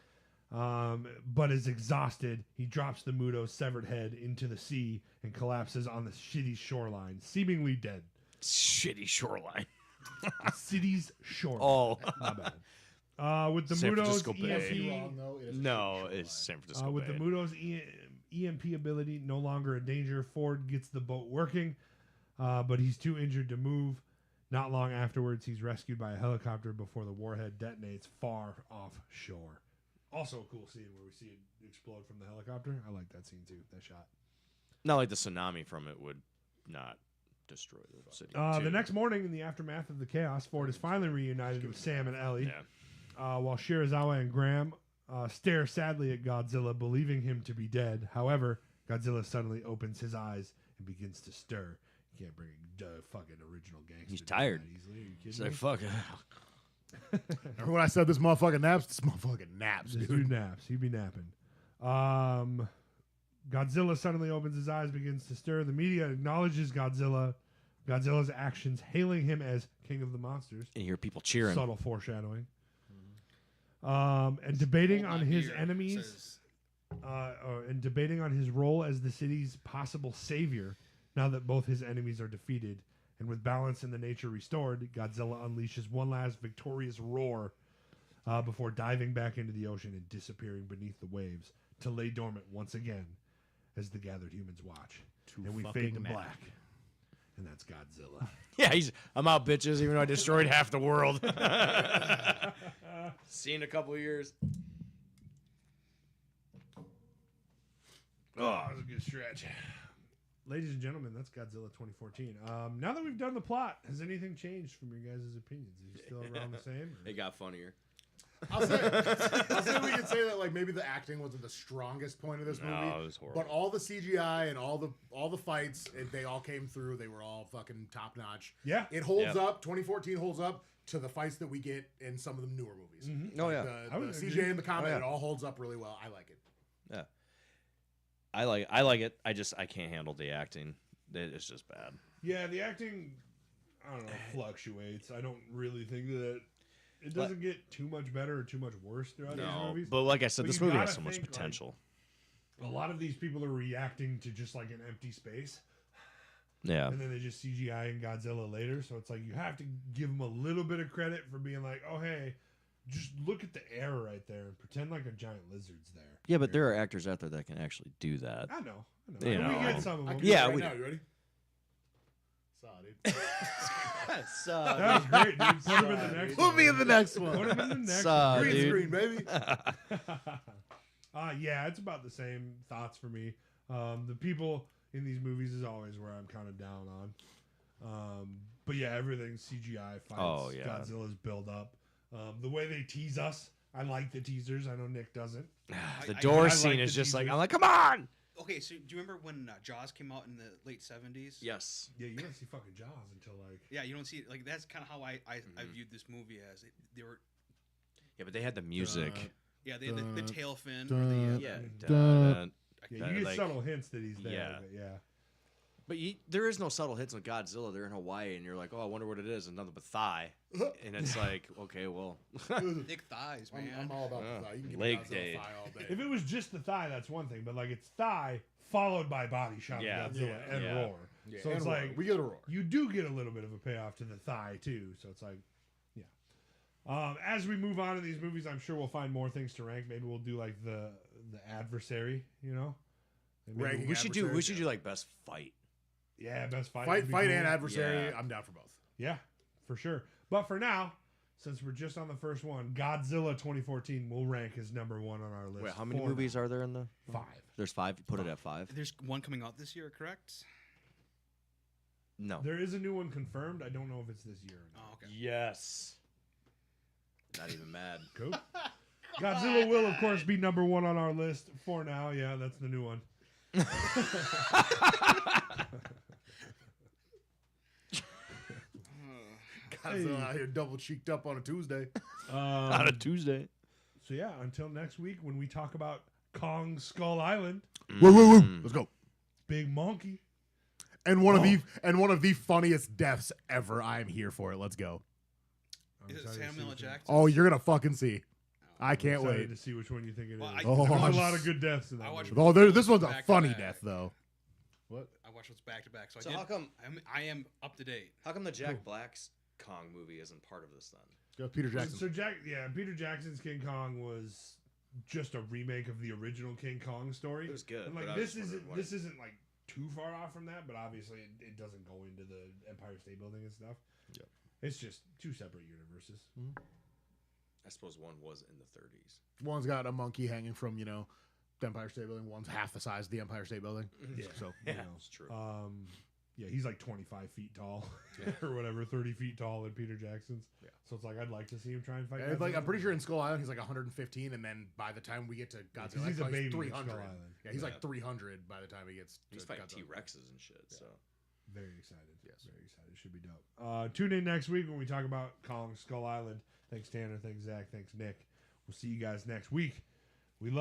but is exhausted. He drops the Muto's severed head into the sea and collapses on the city's shoreline, seemingly dead. Shitty shoreline. The city's shoreline. Oh, My bad. With the San Muto's Francisco Bay. EMP, Though. It is a no, shoreline. it's San Francisco with Bay. the Muto's EMP ability no longer a danger, Ford gets the boat working, but he's too injured to move. Not long afterwards, he's rescued by a helicopter before the warhead detonates far offshore. Also a cool scene where we see it explode from the helicopter. I like that scene too, that shot. Not like the tsunami from it would not destroy the city. The next morning, in the aftermath of the chaos, Ford is finally reunited with Sam and Ellie, while Shirazawa and Graham stare sadly at Godzilla, believing him to be dead. However, Godzilla suddenly opens his eyes and begins to stir. You can't bring a fucking original gangster. He's down tired. that easily. Are you He's kidding like, me? fuck. Remember when I said this motherfucking naps? This motherfucking naps, This dude. dude naps. He'd be napping. Godzilla suddenly opens his eyes, begins to stir. The media acknowledges Godzilla's actions, hailing him as King of the Monsters. And you hear people cheering. Subtle foreshadowing. And debating Hold on my his beer, enemies, says- and debating on his role as the city's possible savior. Now that both his enemies are defeated, and with balance in the nature restored, Godzilla unleashes one last victorious roar before diving back into the ocean and disappearing beneath the waves to lay dormant once again as the gathered humans watch. And we fade to black. And that's Godzilla. Yeah, I'm out, bitches, even though I destroyed half the world. See you in a couple of years. Oh, that was a good stretch. Ladies and gentlemen, that's Godzilla 2014. Now that we've done the plot, has anything changed from your guys' opinions? Is it still around the same? It got funnier. I'll say we could say that like maybe the acting wasn't the strongest point of this movie. No, it was horrible. But all the CGI and all the fights, they all came through. They were all fucking top notch. Yeah. It holds Yeah. up. 2014 holds up to the fights that we get in some of the newer movies. Oh, yeah. The I would CGI agree. and the combat, Oh, yeah. it all holds up really well. I like it. Yeah. I like it. I can't handle the acting. It's just bad. Yeah, the acting, I don't know, fluctuates. I don't really think that it doesn't get too much better or too much worse throughout these movies. But like I said, But this you movie has gotta so much think, like, potential. A lot of these people are reacting to just like an empty space, Yeah. and then they just CGI and Godzilla later. So it's like you have to give them a little bit of credit for being like, oh, hey, just look at the air right there and pretend like a giant lizard's there. Yeah, but there are actors out there that can actually do that. I know. You We know. get some of I them. can do it Yeah, right we- now. You ready? Saw, dude. That was great, dude. Put him in the next Put one. me in the next Put one. him in the next Saw, one. Green dude. screen, baby. Yeah, it's about the same thoughts for me. The people in these movies is always where I'm kind of down on. But yeah, everything's CGI fights. Oh, yeah. Godzilla's build up. The way they tease us, I like the teasers. I know Nick doesn't. The I door like scene the is just like, teasers. I'm like, come on. Okay, so do you remember when Jaws came out in the late 70s? Yes. Yeah, you don't see fucking Jaws until like. Yeah, you don't see it. Like, that's kind of how I viewed this movie as. They were, Yeah, but they had the music. yeah, they had the tail fin. Dun, or the, Yeah. Dun. Yeah, you get like- subtle hints that he's there. Yeah. But yeah. But there is no subtle hits with Godzilla. They're in Hawaii, and you're like, oh, I wonder what it is, and nothing but thigh. And it's like, okay, well, thick thighs, man. I'm all about Yeah. the thigh. You can give Leg me Godzilla day. thigh all day. If it was just the thigh, that's one thing. But like it's thigh followed by body shot Yeah. of Godzilla and Yeah. roar. Yeah, So it's and roar. like we get a roar. you do get a little bit of a payoff to the thigh too. So it's like As we move on to these movies, I'm sure we'll find more things to rank. Maybe we'll do like the adversary, you know. Maybe Ranking We should do like best fight. Yeah, best fight. Fight would be and cool. adversary. Yeah. I'm down for both. Yeah, for sure. But for now, since we're just on the first one, Godzilla 2014 will rank as number 1 on our list. Wait, how many for movies now. are there in the 5? There's 5. You put it at 5. There's one coming out this year, correct? No. There is a new one confirmed. I don't know if it's this year or not. Oh, okay. Yes. Not even mad. Cool. Godzilla will, of course, be number 1 on our list for now. Yeah, that's the new one. Godzilla out here double cheeked up on a Tuesday. On a Tuesday. So yeah, until next week when we talk about Kong Skull Island, Woo. Let's go. Big Monkey. And one of the funniest deaths ever. I am here for it. Let's go. I'm Is it excited to see Samuel L. which one- Jackson? Oh, you're gonna fucking see. I I'm can't excited wait. to see which one you think it is. Well, There's I'm a lot of good deaths in that I watched- movie. Oh, this one's a Back to funny back. death though. What? I watched what's back to back, so So I how did. come I am up to date. how come the Jack Black's Kong movie isn't part of this then? Go Peter Jackson. So Peter Jackson's King Kong was just a remake of the original King Kong story. It was good. And but like I was this just isn't wondering this isn't like too far off from that, but obviously it doesn't go into the Empire State Building and stuff. Yep. It's just 2 separate universes. I suppose one was in the 30s. One's got a monkey hanging from the Empire State Building. One's half the size of the Empire State Building. Yeah. So Yeah, You know, it's true. Yeah, he's like 25 feet tall or whatever, 30 feet tall in Peter Jackson's. Yeah. So it's like I'd like to see him try and fight. and like Godzilla. I'm pretty sure in Skull Island he's like 115, and then by the time we get to Godzilla, he's a like baby in 300. Skull Island. Yeah, he's Yeah. like 300 by the time he gets. He's to fighting Godzilla. T-Rexes and shit. So Very excited. Yes. Very excited. Should be dope. Tune in next week when we talk about Kong Skull Island. Thanks, Tanner. Thanks, Zach. Thanks, Nick. We'll see you guys next week.